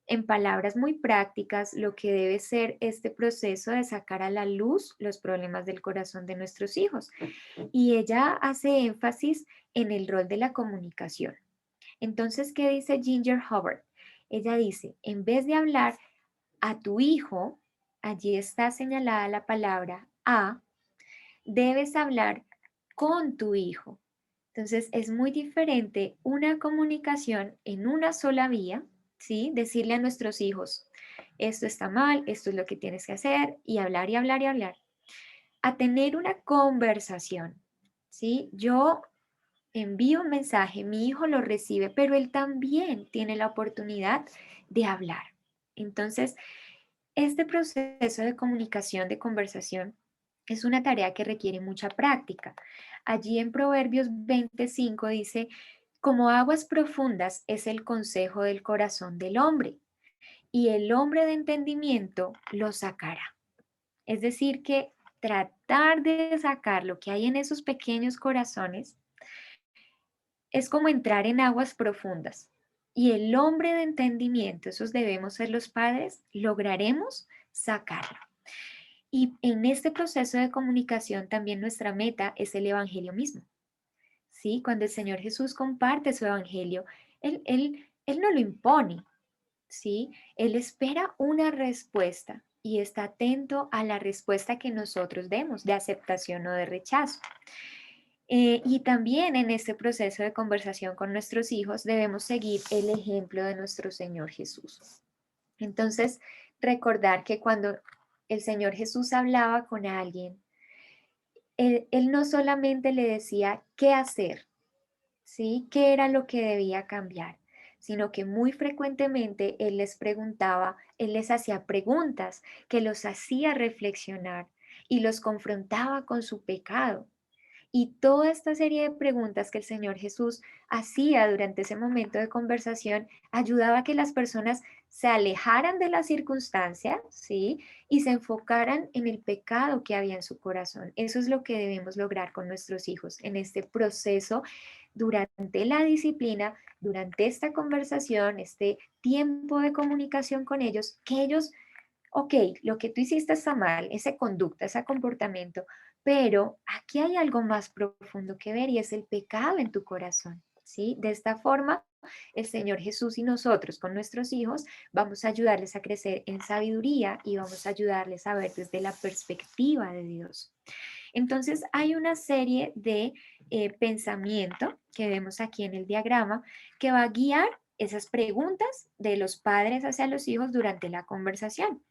en palabras muy prácticas lo que debe ser este proceso de sacar a la luz los problemas del corazón de nuestros hijos. Y ella hace énfasis en el rol de la comunicación. Entonces, ¿qué dice Ginger Hubbard? Ella dice, en vez de hablar a tu hijo, allí está señalada la palabra a, debes hablar con tu hijo. Entonces, es muy diferente una comunicación en una sola vía, ¿sí? Decirle a nuestros hijos, esto está mal, esto es lo que tienes que hacer, y hablar y hablar y hablar, a tener una conversación, ¿sí? Yo envío un mensaje, mi hijo lo recibe, pero él también tiene la oportunidad de hablar. Entonces, este proceso de comunicación, de conversación, es una tarea que requiere mucha práctica. Allí en Proverbios 25 dice, como aguas profundas es el consejo del corazón del hombre, y el hombre de entendimiento lo sacará. Es decir, que tratar de sacar lo que hay en esos pequeños corazones es como entrar en aguas profundas. Y el hombre de entendimiento, esos debemos ser los padres, lograremos sacarlo. Y en este proceso de comunicación también nuestra meta es el evangelio mismo. ¿Sí? Cuando el Señor Jesús comparte su evangelio, Él no lo impone, ¿sí? Él espera una respuesta y está atento a la respuesta que nosotros demos, de aceptación o de rechazo. Y también en este proceso de conversación con nuestros hijos debemos seguir el ejemplo de nuestro Señor Jesús. Entonces, recordar que cuando el Señor Jesús hablaba con alguien, él no solamente le decía qué hacer, ¿sí? ¿Qué era lo que debía cambiar? Sino que muy frecuentemente Él les preguntaba, Él les hacía preguntas que los hacía reflexionar y los confrontaba con su pecado. Y toda esta serie de preguntas que el Señor Jesús hacía durante ese momento de conversación ayudaba a que las personas se alejaran de la circunstancia, ¿sí? Y se enfocaran en el pecado que había en su corazón. Eso es lo que debemos lograr con nuestros hijos en este proceso, durante la disciplina, durante esta conversación, este tiempo de comunicación con ellos, que ellos, ok, lo que tú hiciste está mal, esa conducta, ese comportamiento, pero aquí hay algo más profundo que ver y es el pecado en tu corazón, ¿sí? De esta forma, el Señor Jesús y nosotros con nuestros hijos vamos a ayudarles a crecer en sabiduría y vamos a ayudarles a ver desde la perspectiva de Dios. Entonces, hay una serie de pensamiento que vemos aquí en el diagrama que va a guiar esas preguntas de los padres hacia los hijos durante la conversación.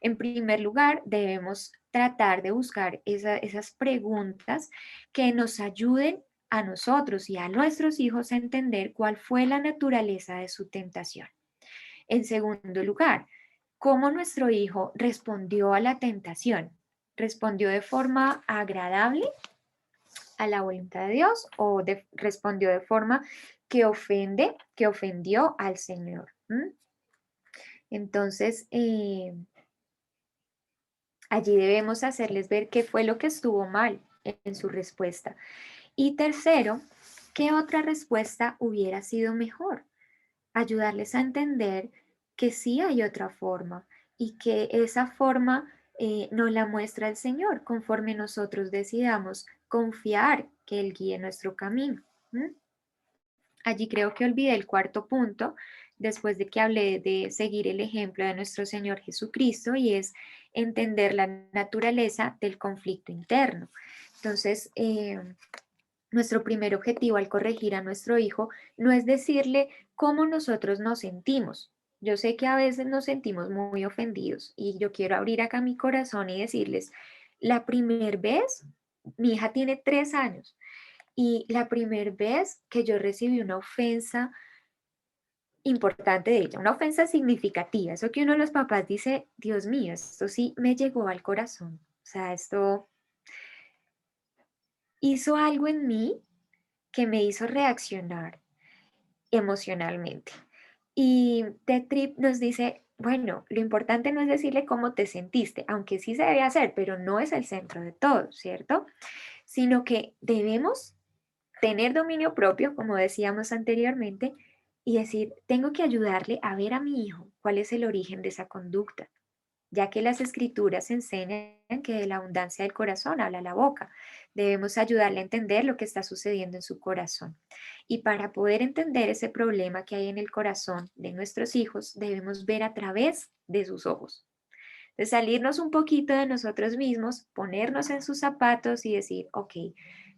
En primer lugar, debemos tratar de buscar esas preguntas que nos ayuden a nosotros y a nuestros hijos a entender cuál fue la naturaleza de su tentación. En segundo lugar, cómo nuestro hijo respondió a la tentación. ¿Respondió de forma agradable a la voluntad de Dios o respondió de forma que ofendió al Señor? Entonces, allí debemos hacerles ver qué fue lo que estuvo mal en su respuesta. Y tercero, ¿qué otra respuesta hubiera sido mejor? Ayudarles a entender que sí hay otra forma y que esa forma nos la muestra el Señor conforme nosotros decidamos confiar que Él guíe nuestro camino. Allí creo que olvidé el cuarto punto, después de que hablé de seguir el ejemplo de nuestro Señor Jesucristo, y es entender la naturaleza del conflicto interno. Entonces, nuestro primer objetivo al corregir a nuestro hijo no es decirle cómo nosotros nos sentimos. Yo sé que a veces nos sentimos muy ofendidos y yo quiero abrir acá mi corazón y decirles, La primera vez, mi hija tiene 3 años, y la primera vez que yo recibí una ofensa importante de ella, una ofensa significativa, eso que uno de los papás dice, Dios mío, esto sí me llegó al corazón, o sea, esto hizo algo en mí que me hizo reaccionar emocionalmente. Y Ted Tripp nos dice, bueno, lo importante no es decirle cómo te sentiste, aunque sí se debe hacer, pero no es el centro de todo, ¿cierto? Sino que debemos tener dominio propio, como decíamos anteriormente, y decir, tengo que ayudarle a ver a mi hijo cuál es el origen de esa conducta, ya que las escrituras enseñan que de la abundancia del corazón habla la boca. Debemos ayudarle a entender lo que está sucediendo en su corazón. Y para poder entender ese problema que hay en el corazón de nuestros hijos, debemos ver a través de sus ojos. De salirnos un poquito de nosotros mismos, ponernos en sus zapatos y decir, ok,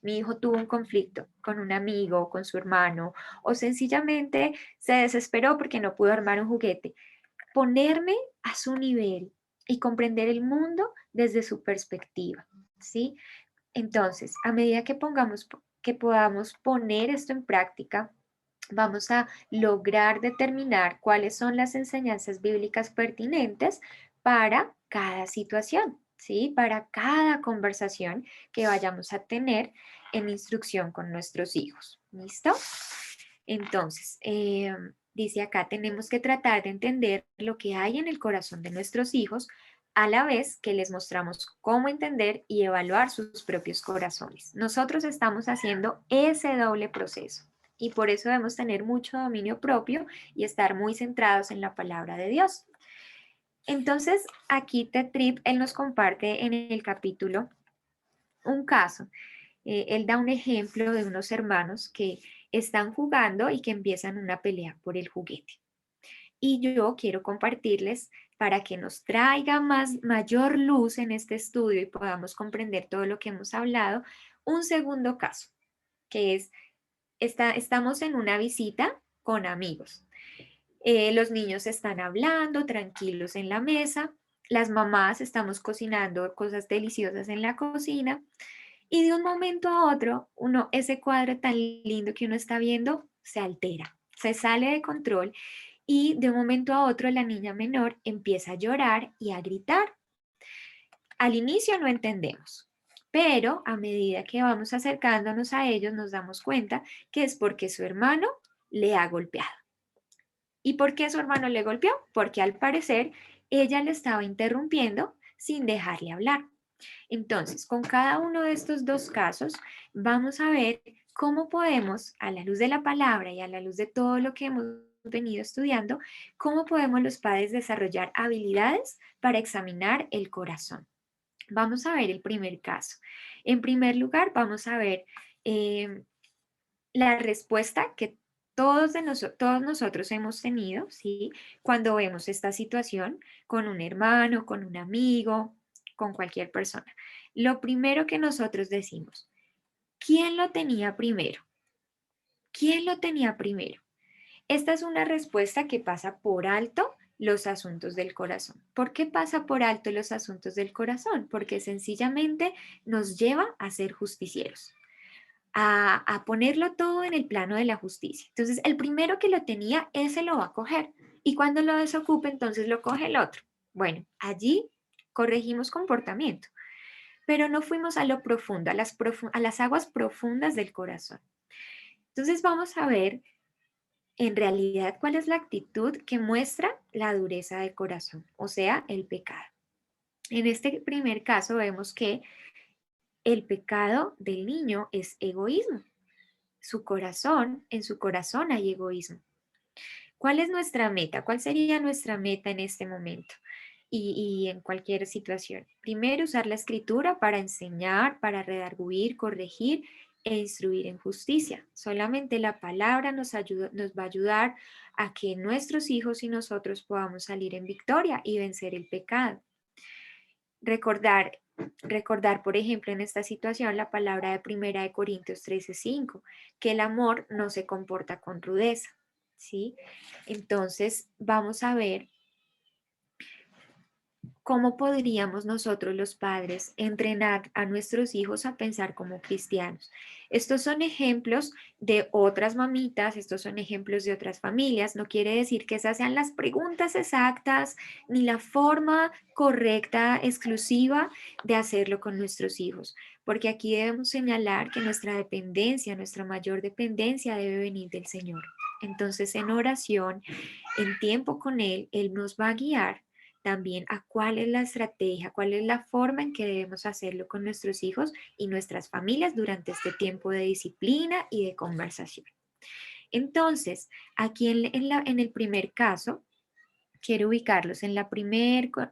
mi hijo tuvo un conflicto con un amigo, con su hermano, o sencillamente se desesperó porque no pudo armar un juguete. Ponerme a su nivel y comprender el mundo desde su perspectiva, ¿sí? Entonces, a medida que podamos poner esto en práctica, vamos a lograr determinar cuáles son las enseñanzas bíblicas pertinentes para cada situación, ¿sí? Para cada conversación que vayamos a tener en instrucción con nuestros hijos. ¿Listo? Entonces, dice acá, tenemos que tratar de entender lo que hay en el corazón de nuestros hijos a la vez que les mostramos cómo entender y evaluar sus propios corazones. Nosotros estamos haciendo ese doble proceso y por eso debemos tener mucho dominio propio y estar muy centrados en la palabra de Dios. Entonces, aquí Ted Tripp, él nos comparte en el capítulo un caso. Él da un ejemplo de unos hermanos que están jugando y que empiezan una pelea por el juguete. Y yo quiero compartirles para que nos traiga mayor luz en este estudio y podamos comprender todo lo que hemos hablado, un segundo caso, que es, estamos en una visita con amigos. Los niños están hablando tranquilos en la mesa, las mamás estamos cocinando cosas deliciosas en la cocina y de un momento a otro, ese cuadro tan lindo que uno está viendo se altera, se sale de control y de un momento a otro la niña menor empieza a llorar y a gritar. Al inicio no entendemos, pero a medida que vamos acercándonos a ellos nos damos cuenta que es porque su hermano le ha golpeado. ¿Y por qué su hermano le golpeó? Porque al parecer ella le estaba interrumpiendo sin dejarle hablar. Entonces, con cada uno de estos dos casos, vamos a ver cómo podemos, a la luz de la palabra y a la luz de todo lo que hemos venido estudiando, cómo podemos los padres desarrollar habilidades para examinar el corazón. Vamos a ver el primer caso. En primer lugar, vamos a ver la respuesta que todos nosotros hemos tenido, ¿sí? Cuando vemos esta situación con un hermano, con un amigo, con cualquier persona. Lo primero que nosotros decimos, ¿quién lo tenía primero? ¿Quién lo tenía primero? Esta es una respuesta que pasa por alto los asuntos del corazón. ¿Por qué pasa por alto los asuntos del corazón? Porque sencillamente nos lleva a ser justicieros. A ponerlo todo en el plano de la justicia. Entonces, el primero que lo tenía, ese lo va a coger. Y cuando lo desocupe, entonces lo coge el otro. Bueno, allí corregimos comportamiento, pero no fuimos a lo profundo, a las aguas profundas del corazón. Entonces, vamos a ver en realidad cuál es la actitud que muestra la dureza del corazón, o sea, el pecado. En este primer caso vemos que el pecado del niño es egoísmo. En su corazón hay egoísmo. ¿Cuál es nuestra meta? ¿Cuál sería nuestra meta en este momento? Y en cualquier situación. Primero, usar la escritura para enseñar, para redarguir, corregir e instruir en justicia. Solamente la palabra nos va a ayudar a que nuestros hijos y nosotros podamos salir en victoria y vencer el pecado. Recordar, por ejemplo, en esta situación la palabra de 1 Corintios 13:5, que el amor no se comporta con rudeza, ¿sí? Entonces, vamos a ver ¿cómo podríamos nosotros los padres entrenar a nuestros hijos a pensar como cristianos? Estos son ejemplos de otras mamitas, estos son ejemplos de otras familias. No quiere decir que esas sean las preguntas exactas ni la forma correcta, exclusiva de hacerlo con nuestros hijos, porque aquí debemos señalar que nuestra dependencia, nuestra mayor dependencia debe venir del Señor. Entonces, en oración, en tiempo con Él nos va a guiar también a cuál es la estrategia, cuál es la forma en que debemos hacerlo con nuestros hijos y nuestras familias durante este tiempo de disciplina y de conversación. Entonces, aquí en el primer caso, quiero ubicarlos en la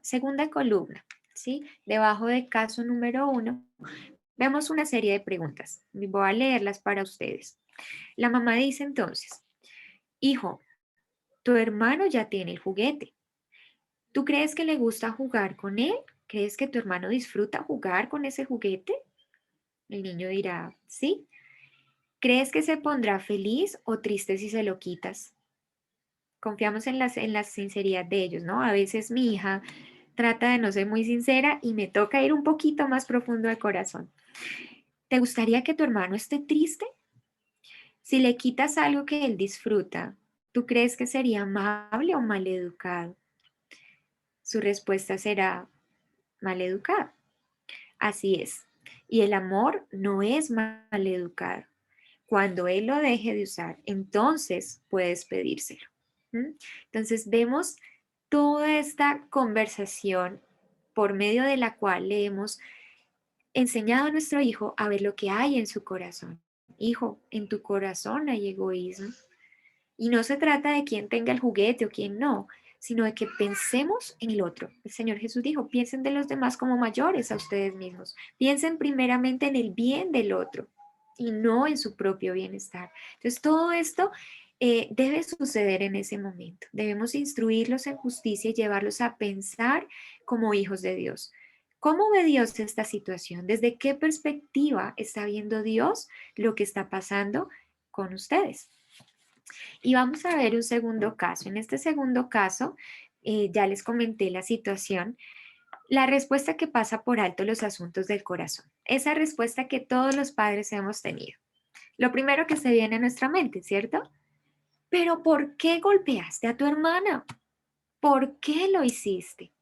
segunda columna, ¿sí? Debajo del caso número 1, vemos una serie de preguntas. Voy a leerlas para ustedes. La mamá dice entonces, hijo, tu hermano ya tiene el juguete. ¿Tú crees que le gusta jugar con él? ¿Crees que tu hermano disfruta jugar con ese juguete? El niño dirá, sí. ¿Crees que se pondrá feliz o triste si se lo quitas? Confiamos en la sinceridad de ellos, ¿no? A veces mi hija trata de no ser muy sincera y me toca ir un poquito más profundo de corazón. ¿Te gustaría que tu hermano esté triste? Si le quitas algo que él disfruta, ¿tú crees que sería amable o maleducado? Su respuesta será maleducado. Así es. Y el amor no es maleducado. Cuando él lo deje de usar, entonces puedes pedírselo. ¿Mm? Entonces vemos toda esta conversación por medio de la cual le hemos enseñado a nuestro hijo a ver lo que hay en su corazón. Hijo, en tu corazón hay egoísmo. Y no se trata de quién tenga el juguete o quién no, sino de que pensemos en el otro. El Señor Jesús dijo, piensen de los demás como mayores a ustedes mismos. Piensen primeramente en el bien del otro y no en su propio bienestar. Entonces, todo esto debe suceder en ese momento. Debemos instruirlos en justicia y llevarlos a pensar como hijos de Dios. ¿Cómo ve Dios esta situación? ¿Desde qué perspectiva está viendo Dios lo que está pasando con ustedes? Y vamos a ver un segundo caso. En este segundo caso, ya les comenté la situación, la respuesta que pasa por alto los asuntos del corazón. Esa respuesta que todos los padres hemos tenido. Lo primero que se viene a nuestra mente, ¿cierto? Pero ¿por qué golpeaste a tu hermana? ¿Por qué lo hiciste?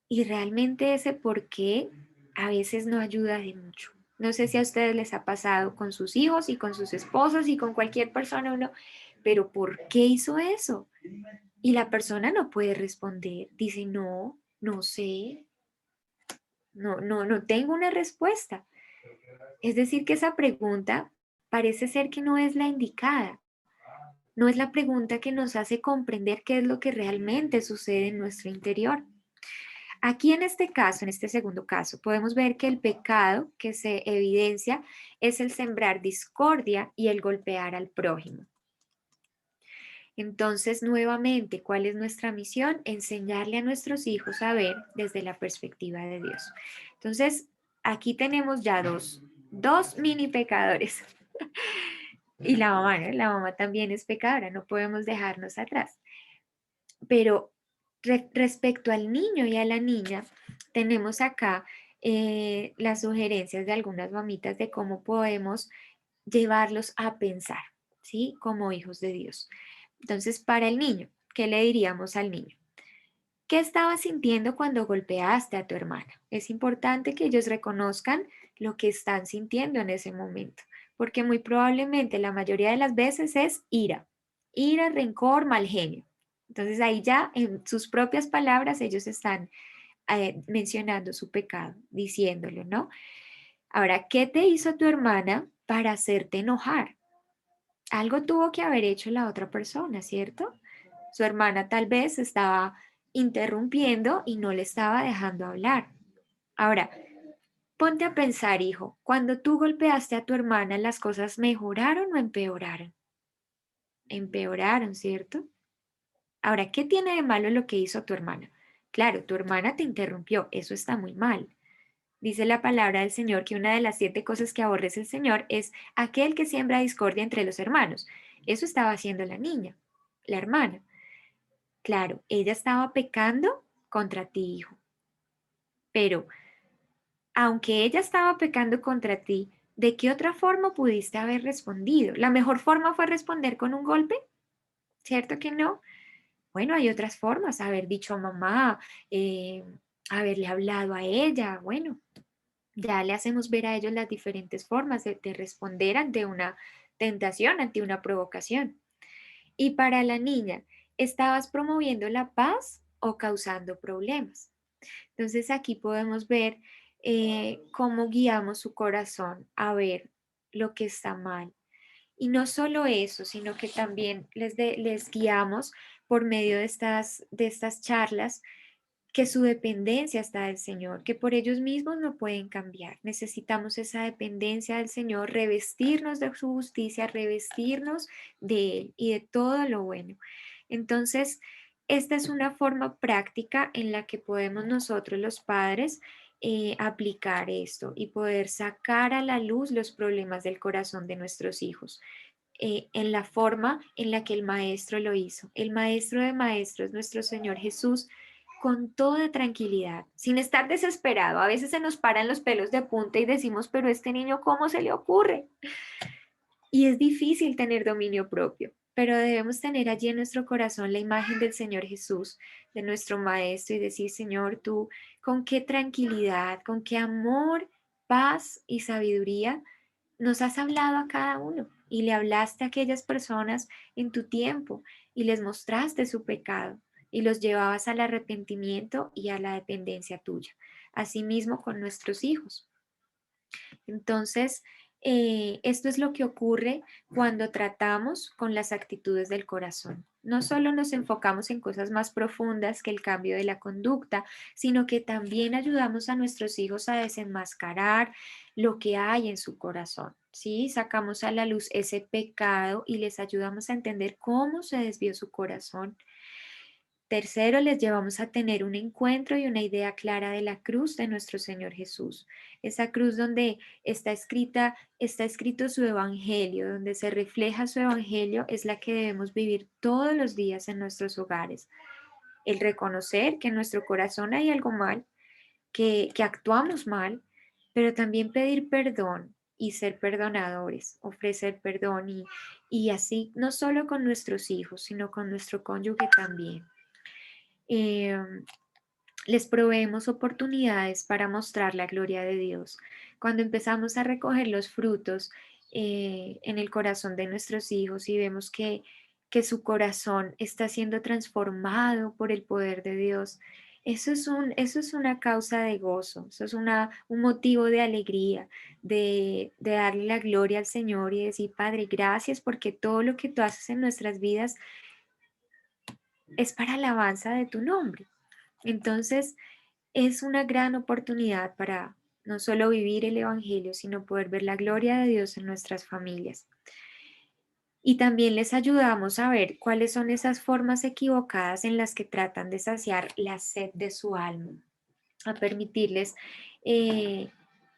Y realmente ese por qué a veces no ayuda de mucho. No sé si a ustedes les ha pasado con sus hijos y con sus esposos y con cualquier persona, uno, pero ¿por qué hizo eso? Y la persona no puede responder, dice, no, no sé, no tengo una respuesta. Es decir, que esa pregunta parece ser que no es la indicada, no es la pregunta que nos hace comprender qué es lo que realmente sucede en nuestro interior. Aquí en este caso, en este segundo caso, podemos ver que el pecado que se evidencia es el sembrar discordia y el golpear al prójimo. Entonces, nuevamente, ¿cuál es nuestra misión? Enseñarle a nuestros hijos a ver desde la perspectiva de Dios. Entonces, aquí tenemos ya dos mini pecadores. Y la mamá, ¿no? La mamá también es pecadora, no podemos dejarnos atrás. Pero respecto al niño y a la niña, tenemos acá las sugerencias de algunas mamitas de cómo podemos llevarlos a pensar, ¿sí? Como hijos de Dios. Entonces, para el niño, ¿qué le diríamos al niño? ¿Qué estabas sintiendo cuando golpeaste a tu hermana? Es importante que ellos reconozcan lo que están sintiendo en ese momento, porque muy probablemente la mayoría de las veces es ira, rencor, mal genio. Entonces ahí ya en sus propias palabras ellos están mencionando su pecado, diciéndolo, ¿no? Ahora, ¿qué te hizo tu hermana para hacerte enojar? Algo tuvo que haber hecho la otra persona, ¿cierto? Su hermana tal vez estaba interrumpiendo y no le estaba dejando hablar. Ahora, ponte a pensar, hijo, cuando tú golpeaste a tu hermana, ¿las cosas mejoraron o empeoraron? Empeoraron, ¿cierto? Ahora, ¿qué tiene de malo lo que hizo tu hermana? Claro, tu hermana te interrumpió, eso está muy mal. Dice la palabra del Señor que una de las 7 cosas que aborrece el Señor es aquel que siembra discordia entre los hermanos. Eso estaba haciendo la niña, la hermana. Claro, ella estaba pecando contra ti, hijo. Pero, aunque ella estaba pecando contra ti, ¿de qué otra forma pudiste haber respondido? ¿La mejor forma fue responder con un golpe? ¿Cierto que no? Bueno, hay otras formas, haber dicho a mamá, haberle hablado a ella, bueno, ya le hacemos ver a ellos las diferentes formas de responder ante una tentación, ante una provocación. Y para la niña, ¿estabas promoviendo la paz o causando problemas? Entonces aquí podemos ver cómo guiamos su corazón a ver lo que está mal. Y no solo eso, sino que también les guiamos por medio de estas charlas que su dependencia está del Señor, que por ellos mismos no pueden cambiar. Necesitamos esa dependencia del Señor, revestirnos de su justicia, revestirnos de Él y de todo lo bueno. Entonces, esta es una forma práctica en la que podemos nosotros los padres aplicar esto y poder sacar a la luz los problemas del corazón de nuestros hijos. En la forma en la que el Maestro lo hizo. El Maestro de Maestros, nuestro Señor Jesús, con toda tranquilidad, sin estar desesperado. A veces se nos paran los pelos de punta y decimos, pero este niño, ¿cómo se le ocurre? Y es difícil tener dominio propio, pero debemos tener allí en nuestro corazón la imagen del Señor Jesús, de nuestro Maestro, y decir, Señor, tú, con qué tranquilidad, con qué amor, paz y sabiduría nos has hablado a cada uno y le hablaste a aquellas personas en tu tiempo y les mostraste su pecado y los llevabas al arrepentimiento y a la dependencia tuya. Asimismo con nuestros hijos. Entonces, esto es lo que ocurre cuando tratamos con las actitudes del corazón. No solo nos enfocamos en cosas más profundas que el cambio de la conducta, sino que también ayudamos a nuestros hijos a desenmascarar lo que hay en su corazón. ¿Sí? Sacamos a la luz ese pecado y les ayudamos a entender cómo se desvió su corazón. Tercero, les llevamos a tener un encuentro y una idea clara de la cruz de nuestro Señor Jesús. Esa cruz donde está escrito su evangelio, donde se refleja su evangelio, es la que debemos vivir todos los días en nuestros hogares. El reconocer que en nuestro corazón hay algo mal, que actuamos mal, pero también pedir perdón y ser perdonadores, ofrecer perdón y así no solo con nuestros hijos, sino con nuestro cónyuge también. eh, Les proveemos oportunidades para mostrar la gloria de Dios. Cuando empezamos a recoger los frutos en el corazón de nuestros hijos y vemos que su corazón está siendo transformado por el poder de Dios, eso es una causa de gozo, eso es un motivo de alegría, de darle la gloria al Señor y decir, Padre, gracias porque todo lo que tú haces en nuestras vidas es para alabanza de tu nombre. Entonces, es una gran oportunidad para no solo vivir el Evangelio, sino poder ver la gloria de Dios en nuestras familias. Y también les ayudamos a ver cuáles son esas formas equivocadas en las que tratan de saciar la sed de su alma, a permitirles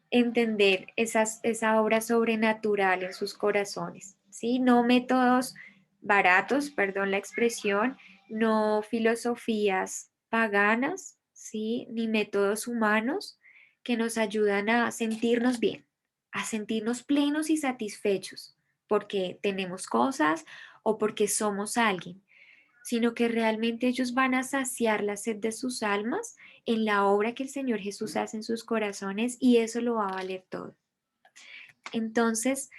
entender esa obra sobrenatural en sus corazones, ¿sí? No métodos baratos, perdón la expresión, no filosofías paganas, ¿sí? Ni métodos humanos que nos ayudan a sentirnos bien, a sentirnos plenos y satisfechos porque tenemos cosas o porque somos alguien, sino que realmente ellos van a saciar la sed de sus almas en la obra que el Señor Jesús hace en sus corazones y eso lo va a valer todo. Entonces,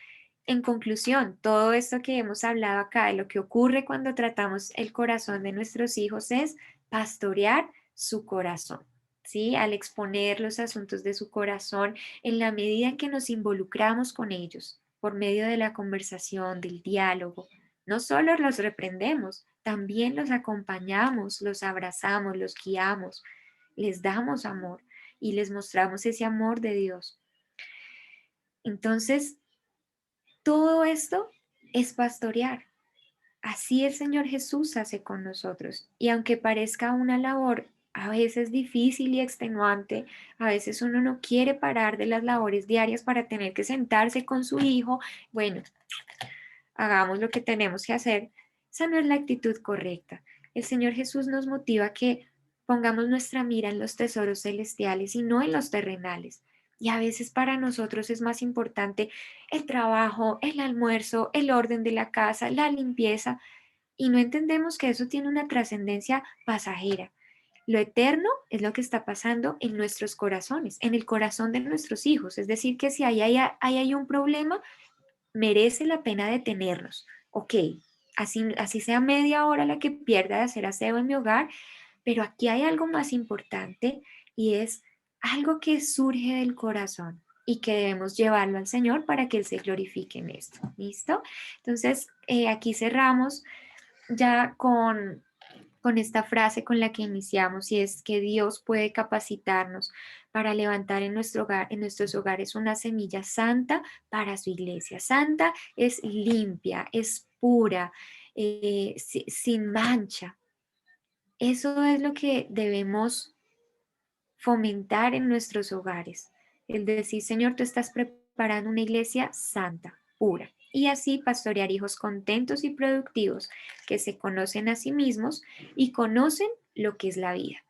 en conclusión, todo esto que hemos hablado acá de lo que ocurre cuando tratamos el corazón de nuestros hijos es pastorear su corazón. ¿Sí? Al exponer los asuntos de su corazón, en la medida en que nos involucramos con ellos, por medio de la conversación, del diálogo, no solo los reprendemos, también los acompañamos, los abrazamos, los guiamos, les damos amor y les mostramos ese amor de Dios. Entonces, todo esto es pastorear. Así el Señor Jesús hace con nosotros. Y aunque parezca una labor a veces difícil y extenuante, a veces uno no quiere parar de las labores diarias para tener que sentarse con su hijo, bueno, hagamos lo que tenemos que hacer. Esa no es la actitud correcta. El Señor Jesús nos motiva a que Pongamos nuestra mira en los tesoros celestiales y no en los terrenales. Y a veces para nosotros es más importante el trabajo, el almuerzo, el orden de la casa, la limpieza, y no entendemos que eso tiene una trascendencia pasajera. Lo eterno es lo que está pasando en nuestros corazones, en el corazón de nuestros hijos. Es decir, que si hay un problema, merece la pena detenernos. Ok, así sea media hora la que pierda de hacer aseo en mi hogar, pero aquí hay algo más importante y es algo que surge del corazón y que debemos llevarlo al Señor para que Él se glorifique en esto. ¿Listo? Entonces, aquí cerramos ya con esta frase con la que iniciamos, y es que Dios puede capacitarnos para levantar en nuestro hogar, en nuestros hogares, una semilla santa para su iglesia. Santa es limpia, es pura, sin mancha. Eso es lo que debemos fomentar en nuestros hogares. El decir, Señor, tú estás preparando una iglesia santa, pura. Y así pastorear hijos contentos y productivos que se conocen a sí mismos y conocen lo que es la vida.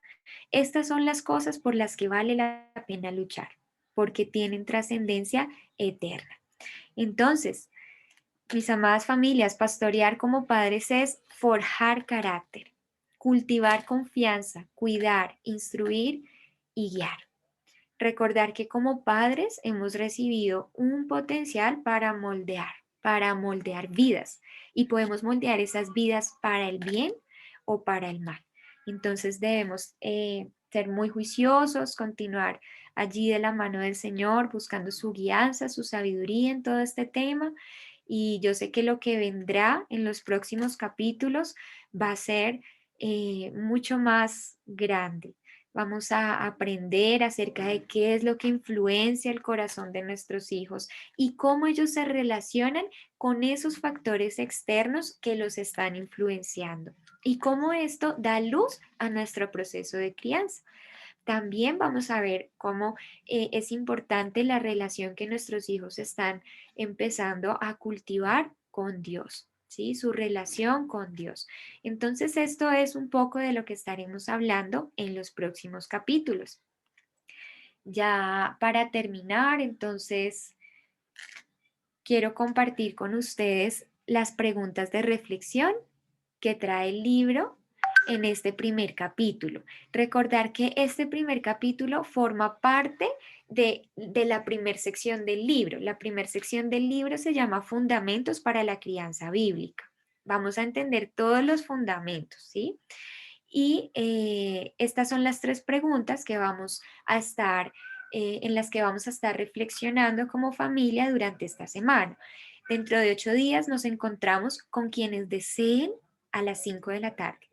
Estas son las cosas por las que vale la pena luchar, porque tienen trascendencia eterna. Entonces, mis amadas familias, pastorear como padres es forjar carácter, cultivar confianza, cuidar, instruir y guiar. Recordar que como padres hemos recibido un potencial para moldear vidas, y podemos moldear esas vidas para el bien o para el mal. Entonces debemos ser muy juiciosos, continuar allí de la mano del Señor, buscando su guianza, su sabiduría en todo este tema. Y yo sé que lo que vendrá en los próximos capítulos va a ser mucho más grande. Vamos a aprender acerca de qué es lo que influencia el corazón de nuestros hijos y cómo ellos se relacionan con esos factores externos que los están influenciando y cómo esto da luz a nuestro proceso de crianza. También vamos a ver cómo es importante la relación que nuestros hijos están empezando a cultivar con Dios, ¿sí? Su relación con Dios. Entonces, esto es un poco de lo que estaremos hablando en los próximos capítulos. Ya para terminar, entonces, quiero compartir con ustedes las preguntas de reflexión que trae el libro en este primer capítulo. Recordar que este primer capítulo forma parte de la primera sección del libro. La primera sección del libro se llama Fundamentos para la crianza bíblica. Vamos a entender todos los fundamentos, ¿sí? Y estas son las 3 preguntas que vamos a estar, en las que vamos a estar reflexionando como familia durante esta semana. Dentro de 8 días nos encontramos con quienes deseen a las 5 de la tarde.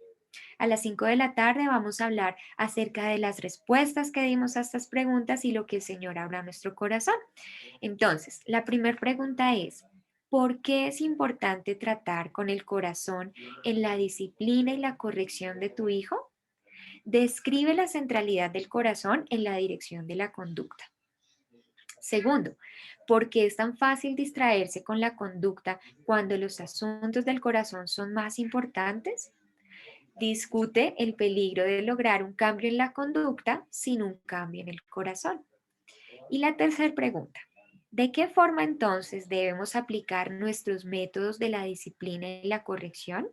A las 5 de la tarde vamos a hablar acerca de las respuestas que dimos a estas preguntas y lo que el Señor habla a nuestro corazón. Entonces, la primera pregunta es, ¿por qué es importante tratar con el corazón en la disciplina y la corrección de tu hijo? Describe la centralidad del corazón en la dirección de la conducta. Segundo, ¿por qué es tan fácil distraerse con la conducta cuando los asuntos del corazón son más importantes? Discute el peligro de lograr un cambio en la conducta sin un cambio en el corazón. Y la tercera pregunta, ¿de qué forma entonces debemos aplicar nuestros métodos de la disciplina y la corrección?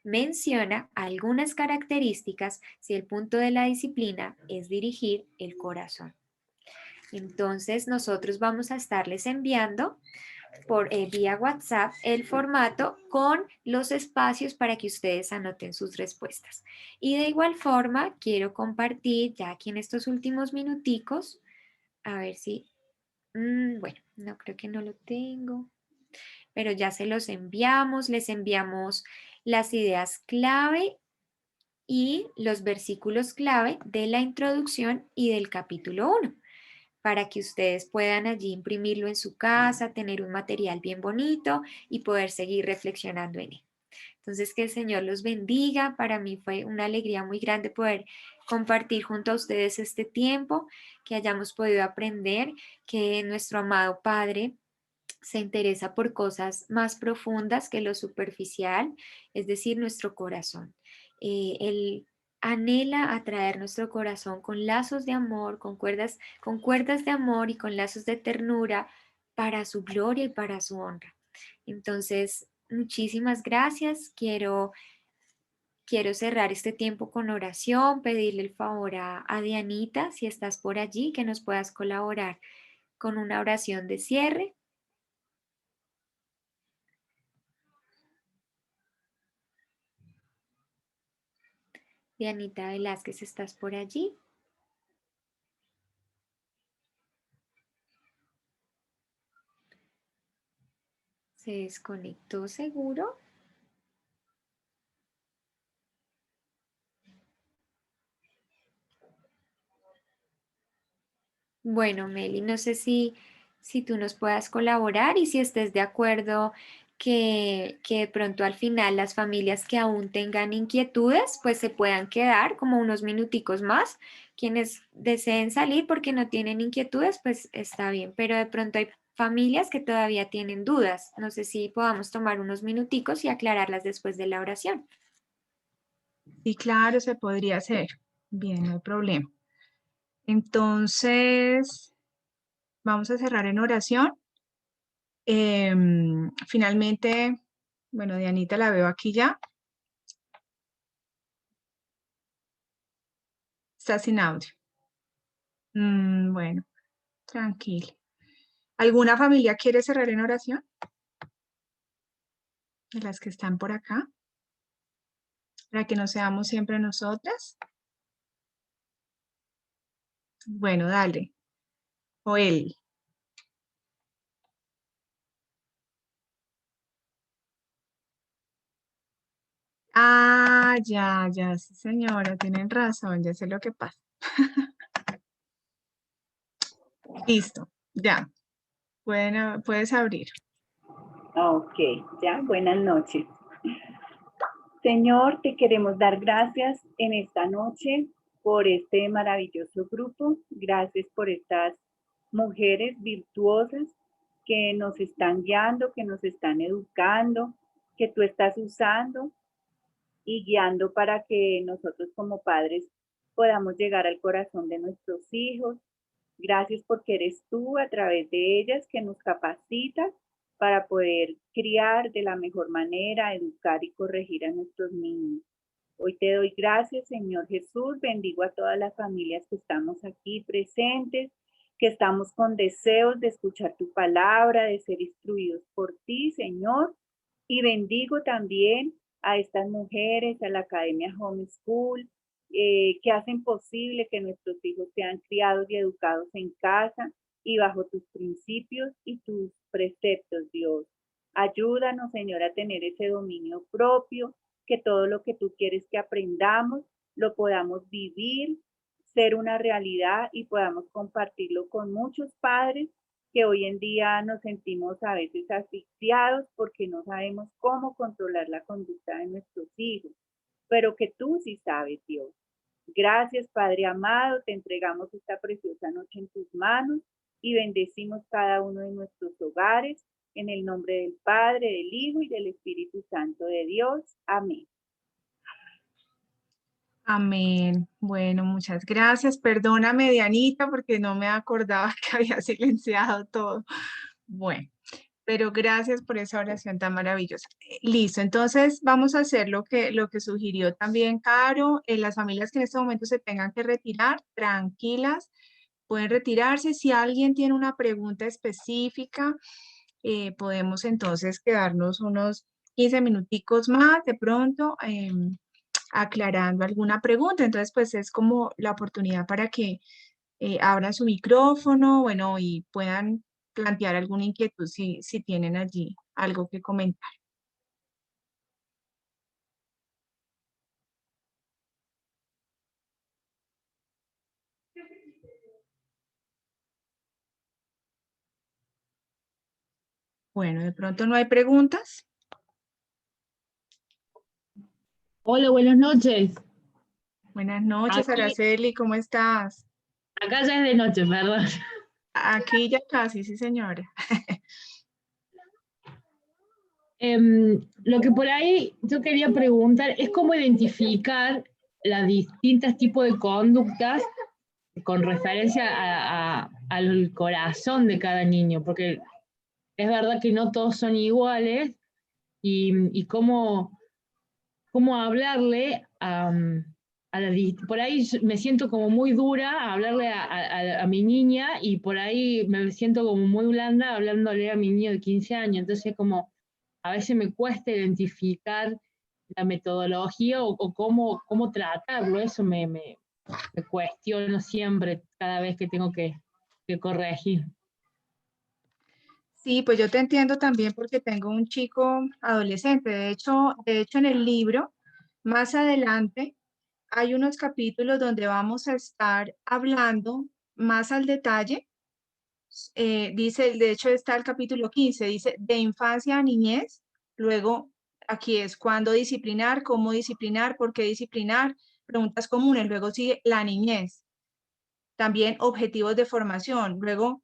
Menciona algunas características si el punto de la disciplina es dirigir el corazón. Entonces nosotros vamos a estarles enviando por vía WhatsApp el formato con los espacios para que ustedes anoten sus respuestas. Y de igual forma quiero compartir ya aquí en estos últimos minuticos, a ver si, bueno, no creo que no lo tengo, pero ya se los enviamos, les enviamos las ideas clave y los versículos clave de la introducción y del capítulo 1, para que ustedes puedan allí imprimirlo en su casa, tener un material bien bonito y poder seguir reflexionando en él. Entonces, que el Señor los bendiga. Para mí fue una alegría muy grande poder compartir junto a ustedes este tiempo, que hayamos podido aprender que nuestro amado Padre se interesa por cosas más profundas que lo superficial, es decir, nuestro corazón. Él anhela atraer nuestro corazón con lazos de amor, con cuerdas de amor y con lazos de ternura para su gloria y para su honra. Entonces, muchísimas gracias. Quiero cerrar este tiempo con oración, pedirle el favor a Dianita, si estás por allí, que nos puedas colaborar con una oración de cierre. Dianita Velázquez, ¿estás por allí? Se desconectó seguro. Bueno, Meli, no sé si tú nos puedas colaborar y si estés de acuerdo que de pronto al final las familias que aún tengan inquietudes, pues se puedan quedar como unos minuticos más. Quienes deseen salir porque no tienen inquietudes, pues está bien, pero de pronto hay familias que todavía tienen dudas. No sé si podamos tomar unos minuticos y aclararlas después de la oración. Sí, claro, se podría hacer. Bien, no hay problema. Entonces, vamos a cerrar en oración. Finalmente, bueno, Dianita la veo aquí ya. Está sin audio. Bueno, tranquilo. ¿Alguna familia quiere cerrar en oración? De las que están por acá. Para que no seamos siempre nosotras. Bueno, dale. O él. Ah, ya, sí, señora, tienen razón, ya sé lo que pasa. Listo, ya. Puedes abrir. Ok, ya, buenas noches. Señor, te queremos dar gracias en esta noche por este maravilloso grupo. Gracias por estas mujeres virtuosas que nos están guiando, que nos están educando, que tú estás usando y guiando para que nosotros como padres podamos llegar al corazón de nuestros hijos. Gracias porque eres tú a través de ellas que nos capacitas para poder criar de la mejor manera, educar y corregir a nuestros niños. Hoy te doy gracias, Señor Jesús. Bendigo a todas las familias que estamos aquí presentes, que estamos con deseos de escuchar tu palabra, de ser instruidos por ti, Señor. Y bendigo también a estas mujeres, a la Academia Homeschool, que hacen posible que nuestros hijos sean criados y educados en casa y bajo tus principios y tus preceptos, Dios. Ayúdanos, Señor, a tener ese dominio propio, que todo lo que tú quieres que aprendamos lo podamos vivir, ser una realidad y podamos compartirlo con muchos padres que hoy en día nos sentimos a veces asfixiados porque no sabemos cómo controlar la conducta de nuestros hijos, pero que tú sí sabes, Dios. Gracias, Padre amado, te entregamos esta preciosa noche en tus manos y bendecimos cada uno de nuestros hogares en el nombre del Padre, del Hijo y del Espíritu Santo de Dios. Amén. Amén. Bueno, muchas gracias. Perdóname, Dianita, porque no me acordaba que había silenciado todo. Bueno, pero gracias por esa oración tan maravillosa. Listo, entonces vamos a hacer lo que sugirió también Caro. Las familias que en este momento se tengan que retirar, tranquilas, pueden retirarse. Si alguien tiene una pregunta específica, podemos entonces quedarnos unos 15 minuticos más de pronto. Aclarando alguna pregunta. Entonces, pues es como la oportunidad para que abran su micrófono, bueno, y puedan plantear alguna inquietud si tienen allí algo que comentar. Bueno, de pronto no hay preguntas. Hola, buenas noches. Buenas noches, Aquí, Araceli, ¿cómo estás? acá ya es de noche, perdón. Aquí ya casi, sí, señora. Lo que por ahí yo quería preguntar es cómo identificar las distintas tipos de conductas con referencia al corazón de cada niño, porque es verdad que no todos son iguales, y cómo hablarle por ahí me siento como muy dura a hablarle a mi niña, y por ahí me siento como muy blanda hablándole a mi niño de 15 años, entonces como a veces me cuesta identificar la metodología o cómo tratarlo, eso me cuestiono siempre cada vez que tengo que corregir. Sí, pues yo te entiendo también porque tengo un chico adolescente. De hecho, en el libro, más adelante, hay unos capítulos donde vamos a estar hablando más al detalle. Dice, de hecho está el capítulo 15, dice de infancia a niñez. Luego, aquí es cuándo disciplinar, cómo disciplinar, por qué disciplinar, preguntas comunes. Luego sigue la niñez. También objetivos de formación. Luego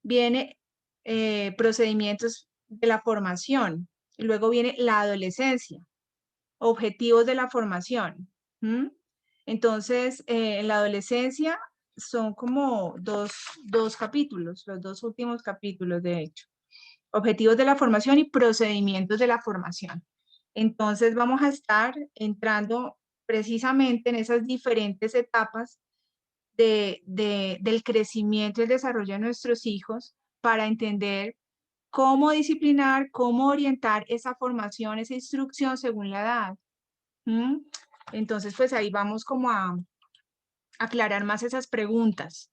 viene procedimientos de la formación. Y luego viene la adolescencia, objetivos de la formación. ¿Mm? Entonces, en la adolescencia son como dos capítulos, los dos últimos capítulos, de hecho. Objetivos de la formación y procedimientos de la formación. Entonces, vamos a estar entrando precisamente en esas diferentes etapas del crecimiento y el desarrollo de nuestros hijos para entender cómo disciplinar, cómo orientar esa formación, esa instrucción según la edad. ¿Mm? Entonces, pues ahí vamos como a aclarar más esas preguntas.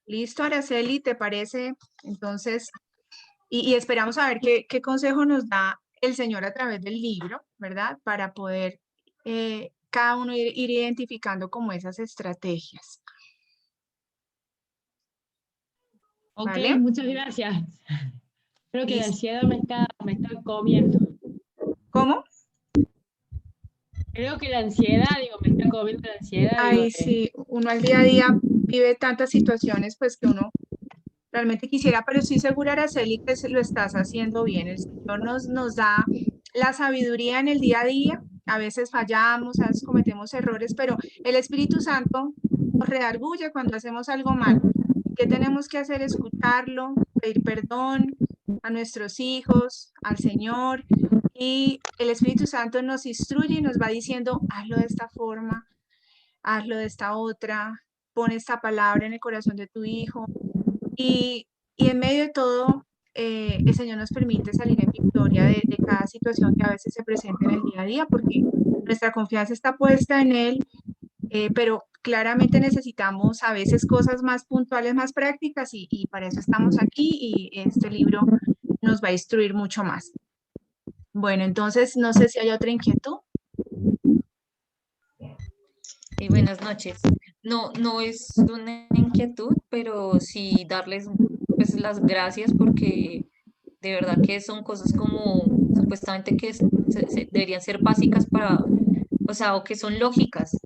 ¿Listo, Araceli? ¿Te parece? Entonces, y esperamos a ver qué consejo nos da el Señor a través del libro, ¿verdad? Para poder cada uno ir identificando como esas estrategias. Ok, ¿Vale? muchas gracias. Creo que la Listo. ansiedad me está comiendo. ¿Cómo? Creo que la ansiedad, digo, me está comiendo la ansiedad, digo, Ay, sí, uno al día a día vive tantas situaciones, pues que uno realmente quisiera, pero estoy segura, Araceli, que lo estás haciendo bien. El Señor nos da la sabiduría en el día a día. A veces fallamos, a veces cometemos errores, pero el Espíritu Santo nos redarguye cuando hacemos algo mal. ¿Qué tenemos que hacer? Escucharlo, pedir perdón a nuestros hijos, al Señor, y el Espíritu Santo nos instruye y nos va diciendo, hazlo de esta forma, hazlo de esta otra, pon esta palabra en el corazón de tu hijo. Y en medio de todo, el Señor nos permite salir en victoria de cada situación que a veces se presenta en el día a día, porque nuestra confianza está puesta en Él, pero claramente necesitamos a veces cosas más puntuales, más prácticas, y para eso estamos aquí, y este libro nos va a instruir mucho más. Bueno, entonces no sé si hay otra inquietud. Buenas noches. No, no es una inquietud, pero sí darles pues las gracias porque de verdad que son cosas como supuestamente que deberían ser básicas para, o sea, o que son lógicas,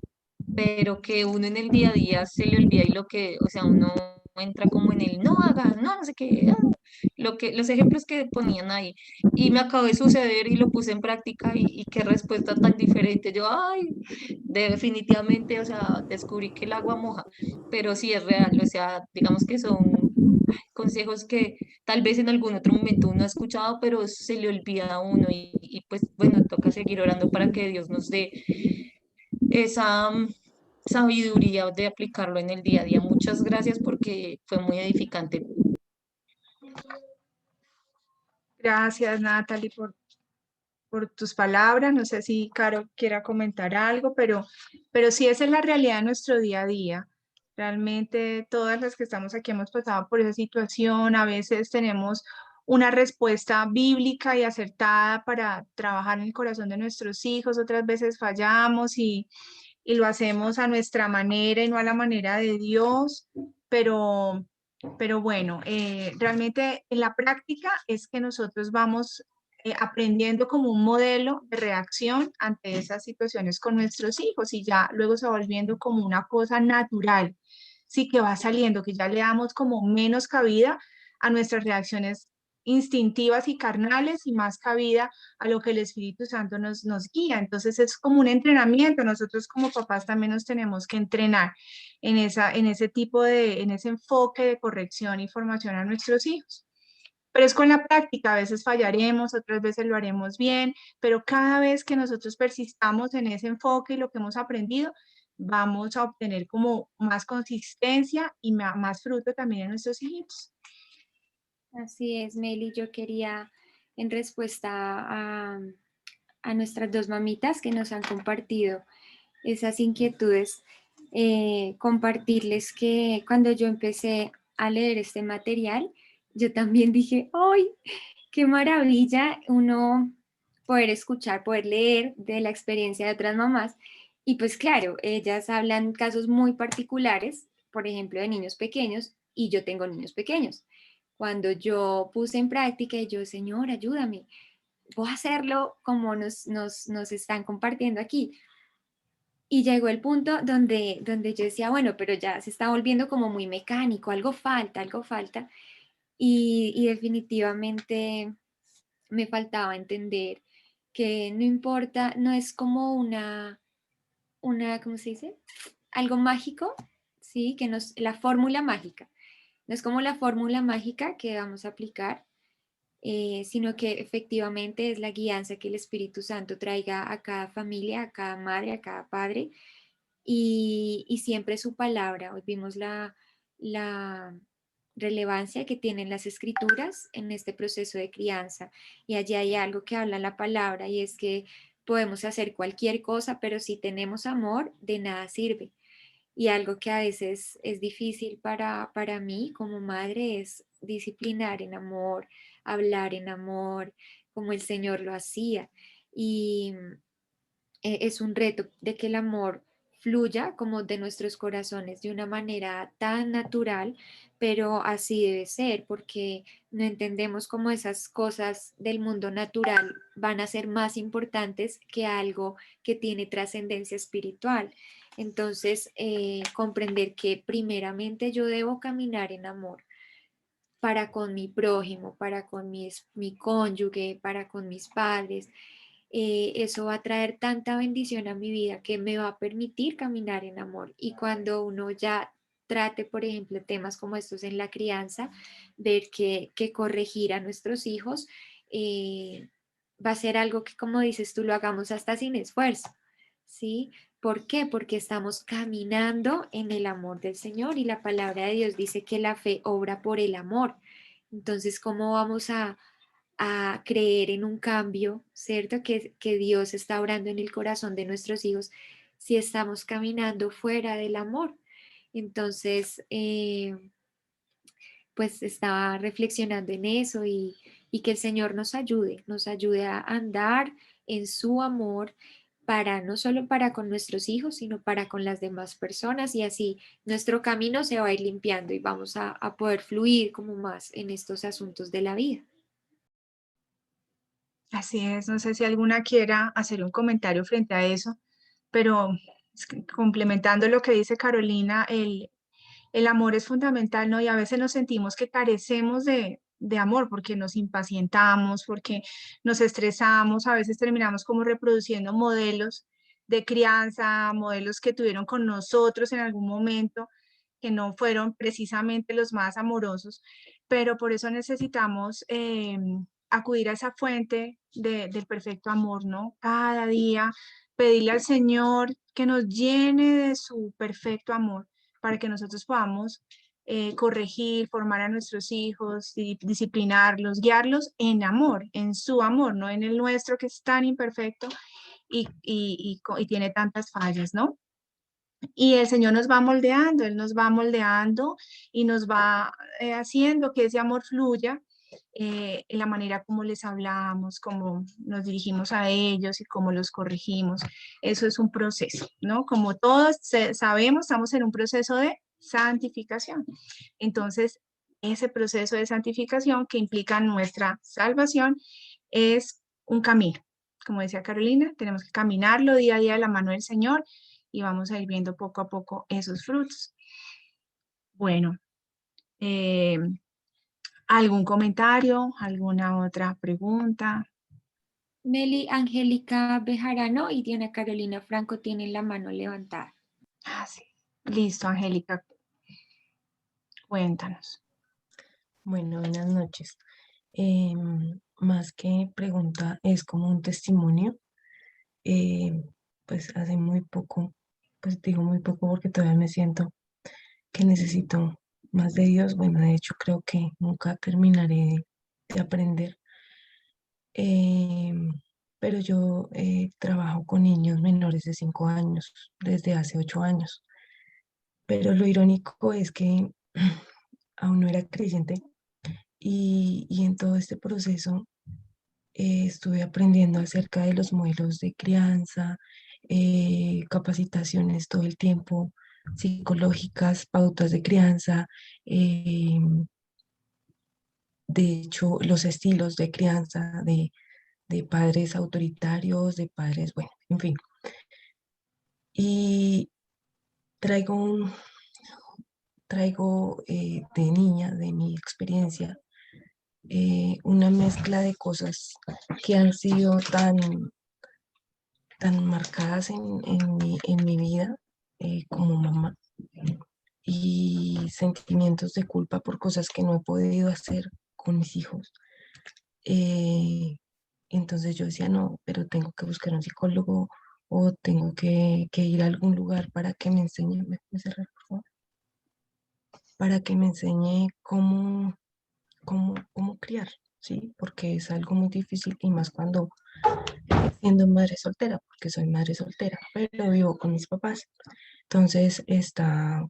pero que uno en el día a día se le olvida y lo que, o sea, uno entra como en el no hagas, no, no sé qué, los ejemplos que ponían ahí. Y me acabó de suceder y lo puse en práctica y qué respuesta tan diferente. Yo, ay, definitivamente, o sea, descubrí que el agua moja, pero sí es real, o sea, digamos que son consejos que tal vez en algún otro momento uno ha escuchado, pero se le olvida a uno y pues bueno, toca seguir orando para que Dios nos dé esa sabiduría de aplicarlo en el día a día. Muchas gracias porque fue muy edificante. Gracias, Natalie, por tus palabras. No sé si Caro quiera comentar algo, pero sí, esa es la realidad de nuestro día a día. Realmente todas las que estamos aquí hemos pasado por esa situación. A veces tenemos una respuesta bíblica y acertada para trabajar en el corazón de nuestros hijos. Otras veces fallamos y lo hacemos a nuestra manera y no a la manera de Dios. Pero bueno, realmente en la práctica es que nosotros vamos aprendiendo como un modelo de reacción ante esas situaciones con nuestros hijos, y ya luego se va volviendo como una cosa natural, sí, que va saliendo, que ya le damos como menos cabida a nuestras reacciones instintivas y carnales y más cabida a lo que el Espíritu Santo nos guía. Entonces es como un entrenamiento. Nosotros como papás también nos tenemos que entrenar en ese tipo en ese enfoque de corrección y formación a nuestros hijos. Pero es con la práctica, a veces fallaremos, otras veces lo haremos bien, pero cada vez que nosotros persistamos en ese enfoque y lo que hemos aprendido, vamos a obtener como más consistencia y más fruto también en nuestros hijos. Así es, Meli. Yo quería, en respuesta a nuestras dos mamitas que nos han compartido esas inquietudes, compartirles que cuando yo empecé a leer este material, yo también dije, ¡ay, qué maravilla uno poder escuchar, poder leer de la experiencia de otras mamás! Y pues claro, ellas hablan casos muy particulares, por ejemplo, de niños pequeños, y yo tengo niños pequeños. Cuando yo puse en práctica, yo, Señor, ayúdame, voy a hacerlo como nos están compartiendo aquí. Y llegó el punto donde yo decía, bueno, pero ya se está volviendo como muy mecánico, algo falta, algo falta. Y definitivamente me faltaba entender que no importa, no es como ¿cómo se dice? Algo mágico, ¿sí? Que nos, la fórmula mágica. No es como la fórmula mágica que vamos a aplicar, sino que efectivamente es la guianza que el Espíritu Santo traiga a cada familia, a cada madre, a cada padre, y siempre su palabra. Hoy vimos la relevancia que tienen las escrituras en este proceso de crianza, y allí hay algo que habla la palabra, y es que podemos hacer cualquier cosa, pero si tenemos amor, de nada sirve. Y algo que a veces es difícil para mí como madre es disciplinar en amor, hablar en amor, como el Señor lo hacía. Y es un reto de que el amor fluya como de nuestros corazones de una manera tan natural, pero así debe ser, porque no entendemos cómo esas cosas del mundo natural van a ser más importantes que algo que tiene trascendencia espiritual. Entonces, comprender que primeramente yo debo caminar en amor para con mi prójimo, para con mi cónyuge, para con mis padres. Eso va a traer tanta bendición a mi vida que me va a permitir caminar en amor. Y cuando uno ya trate, por ejemplo, temas como estos en la crianza, ver que corregir a nuestros hijos va a ser algo que, como dices tú, lo hagamos hasta sin esfuerzo, ¿sí? ¿Por qué? Porque estamos caminando en el amor del Señor, y la palabra de Dios dice que la fe obra por el amor. Entonces, ¿cómo vamos a creer en un cambio, ¿cierto? Que Dios está obrando en el corazón de nuestros hijos si estamos caminando fuera del amor? Entonces, pues estaba reflexionando en eso, y que el Señor nos ayude a andar en su amor, para no solo para con nuestros hijos, sino para con las demás personas, y así nuestro camino se va a ir limpiando y vamos a poder fluir como más en estos asuntos de la vida. Así es, no sé si alguna quiera hacer un comentario frente a eso, pero es que complementando lo que dice Carolina, el amor es fundamental, ¿no? Y a veces nos sentimos que carecemos de amor porque nos impacientamos, porque nos estresamos, a veces terminamos como reproduciendo modelos de crianza, modelos que tuvieron con nosotros en algún momento, que no fueron precisamente los más amorosos, pero por eso necesitamos acudir a esa fuente del perfecto amor, ¿no? Cada día pedirle al Señor que nos llene de su perfecto amor para que nosotros podamos corregir, formar a nuestros hijos, disciplinarlos, guiarlos en amor, en su amor, no en el nuestro que es tan imperfecto y tiene tantas fallas, ¿no? Y el Señor nos va moldeando, Él nos va moldeando y nos va haciendo que ese amor fluya en la manera como les hablamos, como nos dirigimos a ellos y cómo los corregimos. Eso es un proceso, ¿no? Como todos sabemos, estamos en un proceso de santificación. Entonces, ese proceso de santificación que implica nuestra salvación es un camino. Como decía Carolina, tenemos que caminarlo día a día de la mano del Señor y vamos a ir viendo poco a poco esos frutos. Bueno, ¿Algún comentario? ¿Alguna otra pregunta? Meli, Angélica Bejarano y Diana Carolina Franco tienen la mano levantada. Ah, sí. Listo, Angélica. Cuéntanos. Bueno, buenas noches. Más que pregunta, es como un testimonio. Eh, pues hace muy poco, pues digo muy poco porque todavía me siento que necesito más de Dios. Bueno, de hecho creo que nunca terminaré de aprender. Em, pero yo trabajo con niños menores de 5 años desde hace 8 años. Pero lo irónico es que aún no era creyente y en todo este proceso estuve aprendiendo acerca de los modelos de crianza, capacitaciones todo el tiempo, psicológicas, pautas de crianza, de hecho, los estilos de crianza de padres autoritarios, de padres, bueno, en fin. Y traigo, traigo de niña, de mi experiencia, una mezcla de cosas que han sido tan marcadas en mi vida como mamá y sentimientos de culpa por cosas que no he podido hacer con mis hijos. Eh, entonces yo decía, no, pero tengo que buscar un psicólogo o tengo que ir a algún lugar para que me enseñe, ¿me puedes cerrar, por favor? Para que me enseñe cómo criar, ¿sí? Porque es algo muy difícil y más cuando siendo madre soltera, porque soy madre soltera, pero vivo con mis papás. Entonces está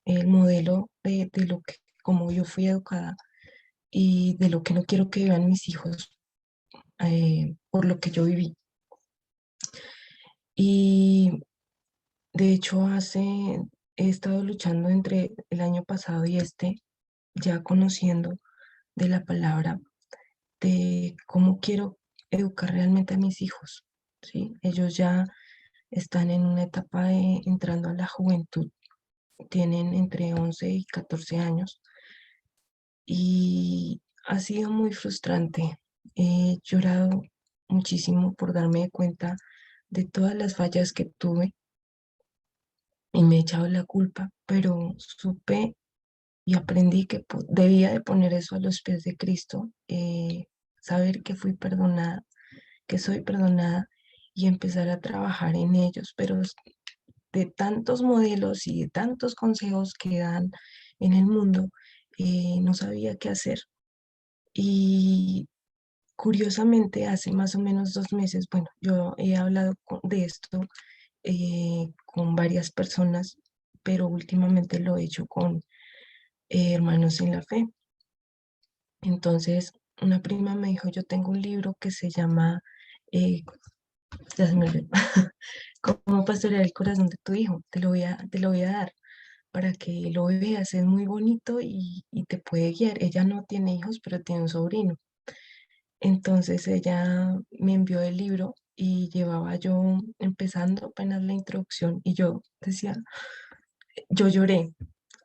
el modelo de lo que, como yo fui educada y de lo que no quiero que vean mis hijos por lo que yo viví. Y de hecho he estado luchando entre el año pasado y este, ya conociendo de la palabra, de cómo quiero educar realmente a mis hijos, ¿sí? Ellos ya están en una etapa de entrando a la juventud, tienen entre 11 y 14 años y ha sido muy frustrante. He llorado muchísimo por darme cuenta de todas las fallas que tuve y me he echado la culpa, pero supe y aprendí que debía de poner eso a los pies de Cristo, saber que fui perdonada, que soy perdonada y empezar a trabajar en ellos, pero de tantos modelos y de tantos consejos que dan en el mundo, no sabía qué hacer. Y curiosamente, hace más o menos 2 meses, bueno, yo he hablado de esto con varias personas, pero últimamente lo he hecho con hermanos en la fe. Entonces, una prima me dijo, yo tengo un libro que se llama, eh, ya se me olvidó, Cómo pastorear el corazón de tu hijo, te lo voy a dar para que lo veas, es muy bonito y te puede guiar. Ella no tiene hijos, pero tiene un sobrino. Entonces ella me envió el libro y llevaba yo empezando apenas la introducción y yo decía, yo lloré,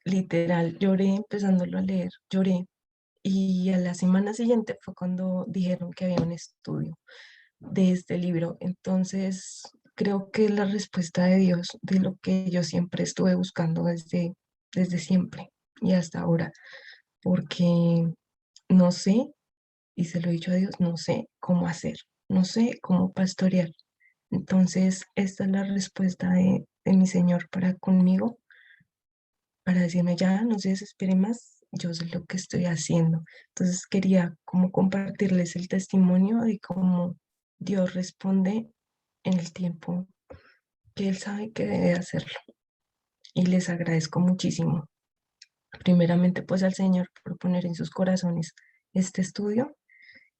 literal, lloré empezándolo a leer, lloré. Y a la semana siguiente fue cuando dijeron que había un estudio de este libro. Entonces, creo que es la respuesta de Dios de lo que yo siempre estuve buscando desde siempre y hasta ahora, porque no sé, y se lo he dicho a Dios, no sé cómo hacer, no sé cómo pastorear. Entonces, esta es la respuesta de mi Señor para conmigo, para decirme ya, no se desespere más, yo sé lo que estoy haciendo. Entonces, quería como compartirles el testimonio de cómo Dios responde en el tiempo que Él sabe que debe hacerlo. Y les agradezco muchísimo. Primeramente, pues al Señor por poner en sus corazones este estudio.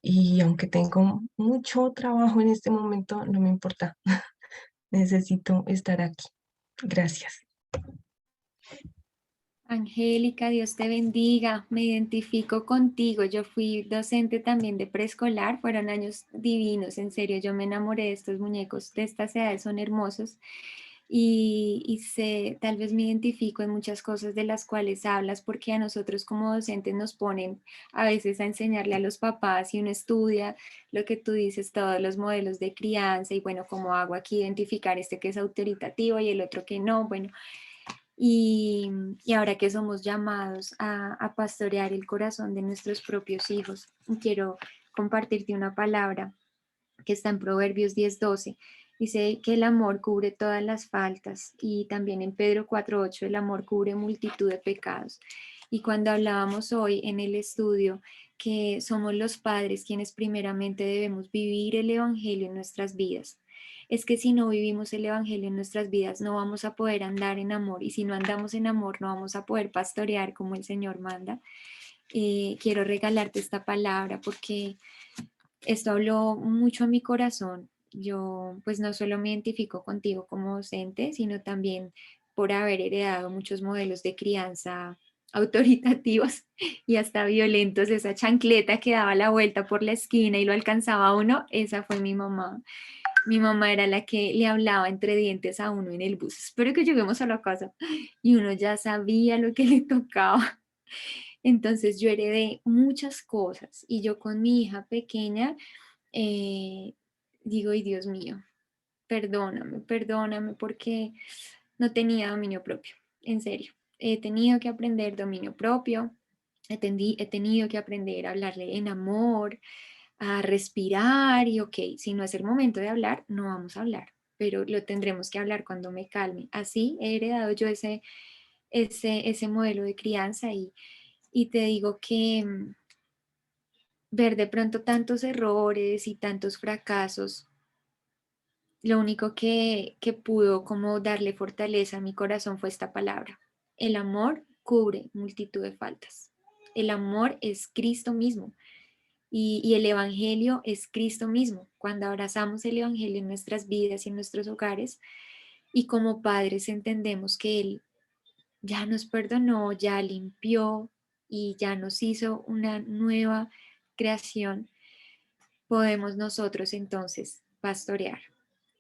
Y aunque tengo mucho trabajo en este momento, no me importa. Necesito estar aquí. Gracias. Angélica, Dios te bendiga, me identifico contigo. Yo fui docente también de preescolar, fueron años divinos, en serio, yo me enamoré de estos muñecos, de estas edades son hermosos. tal vez me identifico en muchas cosas de las cuales hablas, porque a nosotros como docentes nos ponen a veces a enseñarle a los papás y uno estudia lo que tú dices, todos los modelos de crianza y bueno, ¿cómo hago aquí identificar este que es autoritativo y el otro que no? Bueno, y ahora que somos llamados a pastorear el corazón de nuestros propios hijos, quiero compartirte una palabra que está en Proverbios 10:12. Dice que el amor cubre todas las faltas y también en Pedro 4:8 el amor cubre multitud de pecados. Y cuando hablábamos hoy en el estudio que somos los padres quienes primeramente debemos vivir el Evangelio en nuestras vidas, es que si no vivimos el Evangelio en nuestras vidas no vamos a poder andar en amor y si no andamos en amor no vamos a poder pastorear como el Señor manda. Quiero regalarte esta palabra porque esto habló mucho a mi corazón. Yo pues no solo me identifico contigo como docente, sino también por haber heredado muchos modelos de crianza autoritativos y hasta violentos. Esa chancleta que daba la vuelta por la esquina y lo alcanzaba a uno, esa fue mi mamá. Mi mamá era la que le hablaba entre dientes a uno en el bus. Espero que lleguemos a la casa. Y uno ya sabía lo que le tocaba. Entonces yo heredé muchas cosas y yo con mi hija pequeña digo, ay Dios mío, perdóname, perdóname porque no tenía dominio propio, en serio. He tenido que aprender dominio propio, he tenido que aprender a hablarle en amor, a respirar y ok, si no es el momento de hablar, no vamos a hablar, pero lo tendremos que hablar cuando me calme. Así he heredado yo ese modelo de crianza y te digo que ver de pronto tantos errores y tantos fracasos, lo único que pudo como darle fortaleza a mi corazón fue esta palabra. El amor cubre multitud de faltas. El amor es Cristo mismo y el Evangelio es Cristo mismo. Cuando abrazamos el Evangelio en nuestras vidas y en nuestros hogares y como padres entendemos que Él ya nos perdonó, ya limpió y ya nos hizo una nueva creación, podemos nosotros entonces pastorear,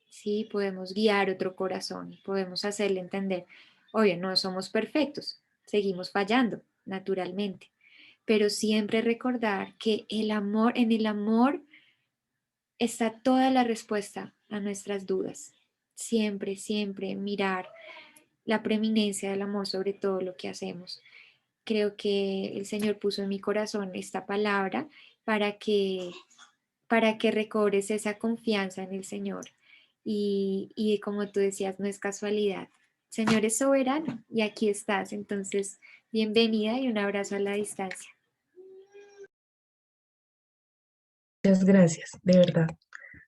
¿sí? Podemos guiar otro corazón, podemos hacerle entender, oye, no somos perfectos, seguimos fallando, naturalmente, pero siempre recordar que el amor, en el amor está toda la respuesta a nuestras dudas. Siempre, siempre mirar la preeminencia del amor sobre todo lo que hacemos. Creo que el Señor puso en mi corazón esta palabra para que, para que recobres esa confianza en el Señor. Y como tú decías, no es casualidad. El Señor es soberano y aquí estás. Entonces, bienvenida y un abrazo a la distancia. Muchas gracias, de verdad.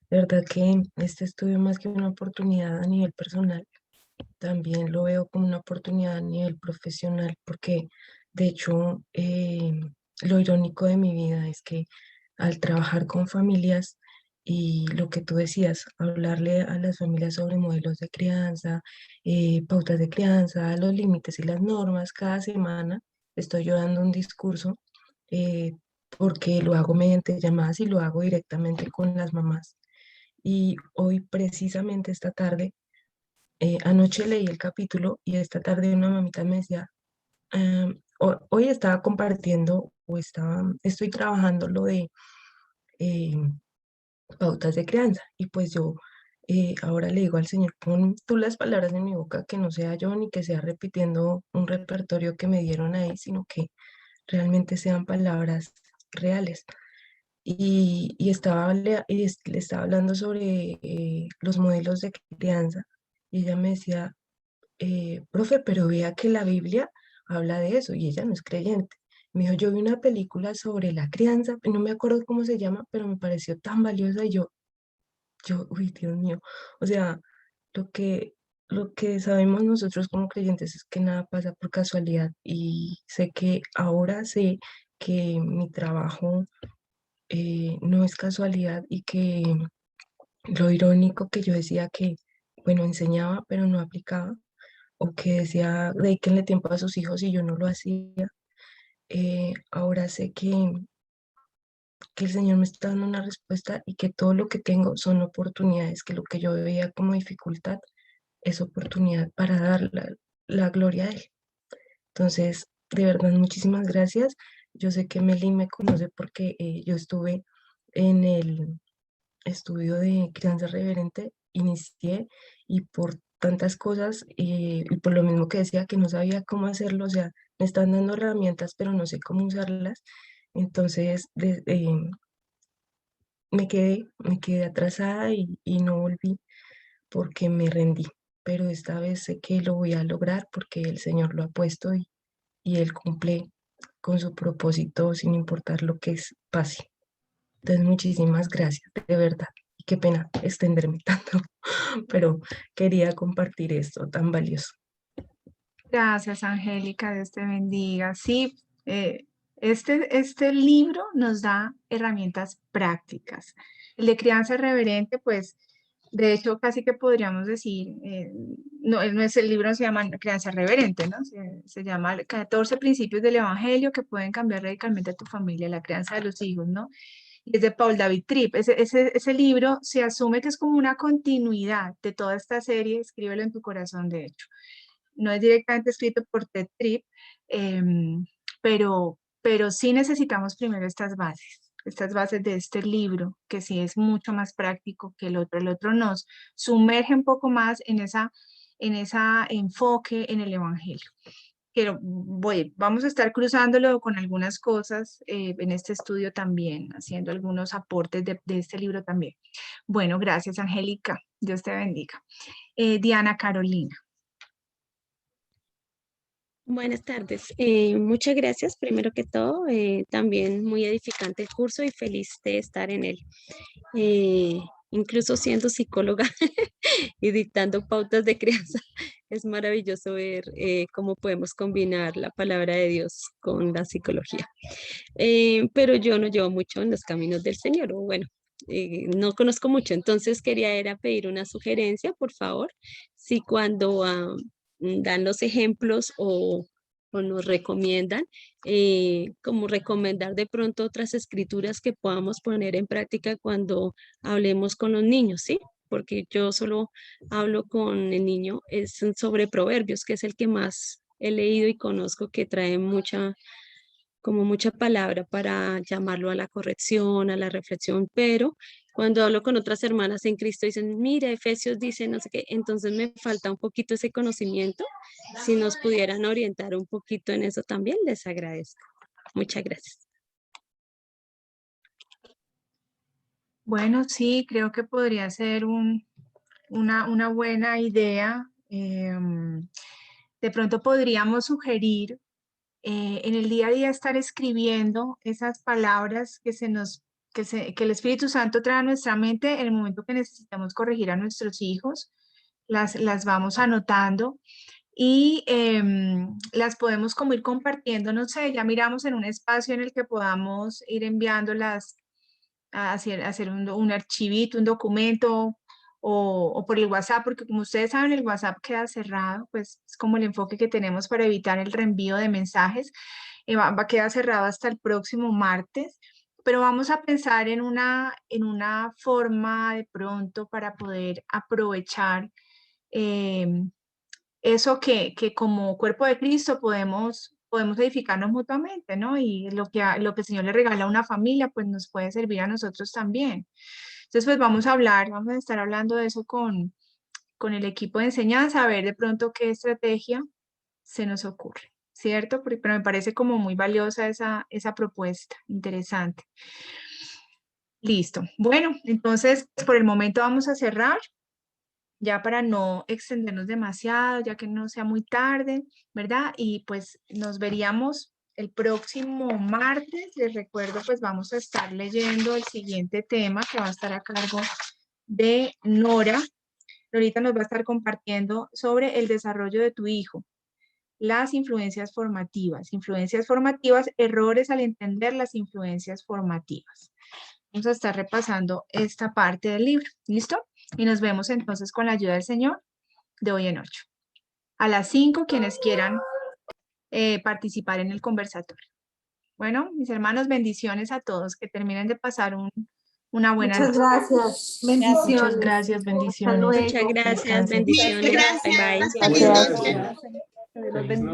De verdad que este estudio más que una oportunidad a nivel personal, también lo veo como una oportunidad a nivel profesional, porque de hecho lo irónico de mi vida es que al trabajar con familias y lo que tú decías, hablarle a las familias sobre modelos de crianza, pautas de crianza, los límites y las normas, cada semana estoy yo dando un discurso eh, porque lo hago mediante llamadas y lo hago directamente con las mamás. Y hoy precisamente esta tarde anoche leí el capítulo y esta tarde una mamita me decía, hoy estaba compartiendo o estoy trabajando lo de eh, pautas de crianza y pues yo ahora le digo al Señor, pon tú las palabras en mi boca, que no sea yo ni que sea repitiendo un repertorio que me dieron ahí, sino que realmente sean palabras reales. Le estaba hablando sobre los modelos de crianza y ella me decía, profe, pero vea que la Biblia habla de eso y ella no es creyente. Me dijo, yo vi una película sobre la crianza, no me acuerdo cómo se llama, pero me pareció tan valiosa y uy, Dios mío. O sea, lo que, lo que sabemos nosotros como creyentes es que nada pasa por casualidad y sé que mi trabajo no es casualidad y que lo irónico que yo decía que, bueno, enseñaba pero no aplicaba o que decía dedíquenle tiempo a sus hijos y yo no lo hacía. Ahora sé que el Señor me está dando una respuesta y que todo lo que tengo son oportunidades, que lo que yo veía como dificultad esa oportunidad para dar la gloria a Él. Entonces, de verdad, muchísimas gracias. Yo sé que Meli me conoce porque yo estuve en el estudio de crianza reverente, inicié y por tantas cosas y por lo mismo que decía que no sabía cómo hacerlo, o sea, me están dando herramientas, pero no sé cómo usarlas. Entonces, me quedé atrasada y no volví porque me rendí. Pero esta vez sé que lo voy a lograr porque el Señor lo ha puesto y Él cumple con su propósito sin importar lo que pase. Entonces, muchísimas gracias, de verdad. Y qué pena extenderme tanto, pero quería compartir esto tan valioso. Gracias, Angélica, Dios te bendiga. Sí, este libro nos da herramientas prácticas. El de crianza reverente, pues, de hecho, casi que podríamos decir, no, no es el libro, no se llama Crianza Reverente, ¿no? Se llama 14 principios del Evangelio que pueden cambiar radicalmente a tu familia, la crianza de los hijos, ¿no? Y es de Paul David Tripp. Ese libro se asume que es como una continuidad de toda esta serie, escríbelo en tu corazón, de hecho. No es directamente escrito por Ted Tripp, pero sí necesitamos primero estas bases de este libro, que sí es mucho más práctico que el otro. El otro nos sumerge un poco más en esa enfoque en el Evangelio. Pero vamos a estar cruzándolo con algunas cosas en este estudio también, haciendo algunos aportes de este libro también. Bueno, gracias, Angélica. Dios te bendiga. Diana Carolina. Buenas tardes. Muchas gracias, primero que todo. También muy edificante el curso y feliz de estar en él. Incluso siendo psicóloga y dictando pautas de crianza, es maravilloso ver cómo podemos combinar la palabra de Dios con la psicología. Pero yo no llevo mucho en los caminos del Señor, o bueno, no conozco mucho, entonces quería era pedir una sugerencia, por favor, si cuando dan los ejemplos o nos recomiendan, como recomendar de pronto otras escrituras que podamos poner en práctica cuando hablemos con los niños, ¿sí? Porque yo solo hablo con el niño, es sobre Proverbios, que es el que más he leído y conozco, que trae como mucha palabra para llamarlo a la corrección, a la reflexión, pero cuando hablo con otras hermanas en Cristo dicen, mira, Efesios dice no sé qué, entonces me falta un poquito ese conocimiento. Si nos pudieran orientar un poquito en eso también, les agradezco. Muchas gracias. Bueno, sí, creo que podría ser una buena idea. De pronto podríamos sugerir en el día a día estar escribiendo esas palabras que el Espíritu Santo trae a nuestra mente en el momento que necesitamos corregir a nuestros hijos. Las vamos anotando y las podemos como ir compartiendo, no sé, ya miramos en un espacio en el que podamos ir enviándolas a hacer un archivito, un documento o por el WhatsApp, porque como ustedes saben, el WhatsApp queda cerrado, pues es como el enfoque que tenemos para evitar el reenvío de mensajes. Va a quedar cerrado hasta el próximo martes, pero vamos a pensar en una forma de pronto para poder aprovechar eso que como cuerpo de Cristo podemos edificarnos mutuamente, ¿no? Y lo que el Señor le regala a una familia, pues nos puede servir a nosotros también. Entonces, pues vamos a estar hablando de eso con el equipo de enseñanza, a ver de pronto qué estrategia se nos ocurre, ¿cierto? Pero me parece como muy valiosa esa propuesta, interesante. Listo. Bueno, entonces, por el momento vamos a cerrar ya para no extendernos demasiado, ya que no sea muy tarde, ¿verdad? Y pues nos veríamos el próximo martes. Les recuerdo, pues vamos a estar leyendo el siguiente tema que va a estar a cargo de Nora. Norita nos va a estar compartiendo sobre el desarrollo de tu hijo, las influencias formativas, errores al entender las influencias formativas. Vamos a estar repasando esta parte del libro, ¿listo? Y nos vemos entonces con la ayuda del Señor de hoy en 8. A las 5, quienes quieran participar en el conversatorio. Bueno, mis hermanos, bendiciones a todos, que terminen de pasar un Una buena Muchas noche. gracias. Bendiciones. Muchas gracias, bendiciones. luego. Muchas gracias, Descansen. bendiciones. Bye bye. Gracias. Feliz Gracias. noche. Que Dios los bendiga.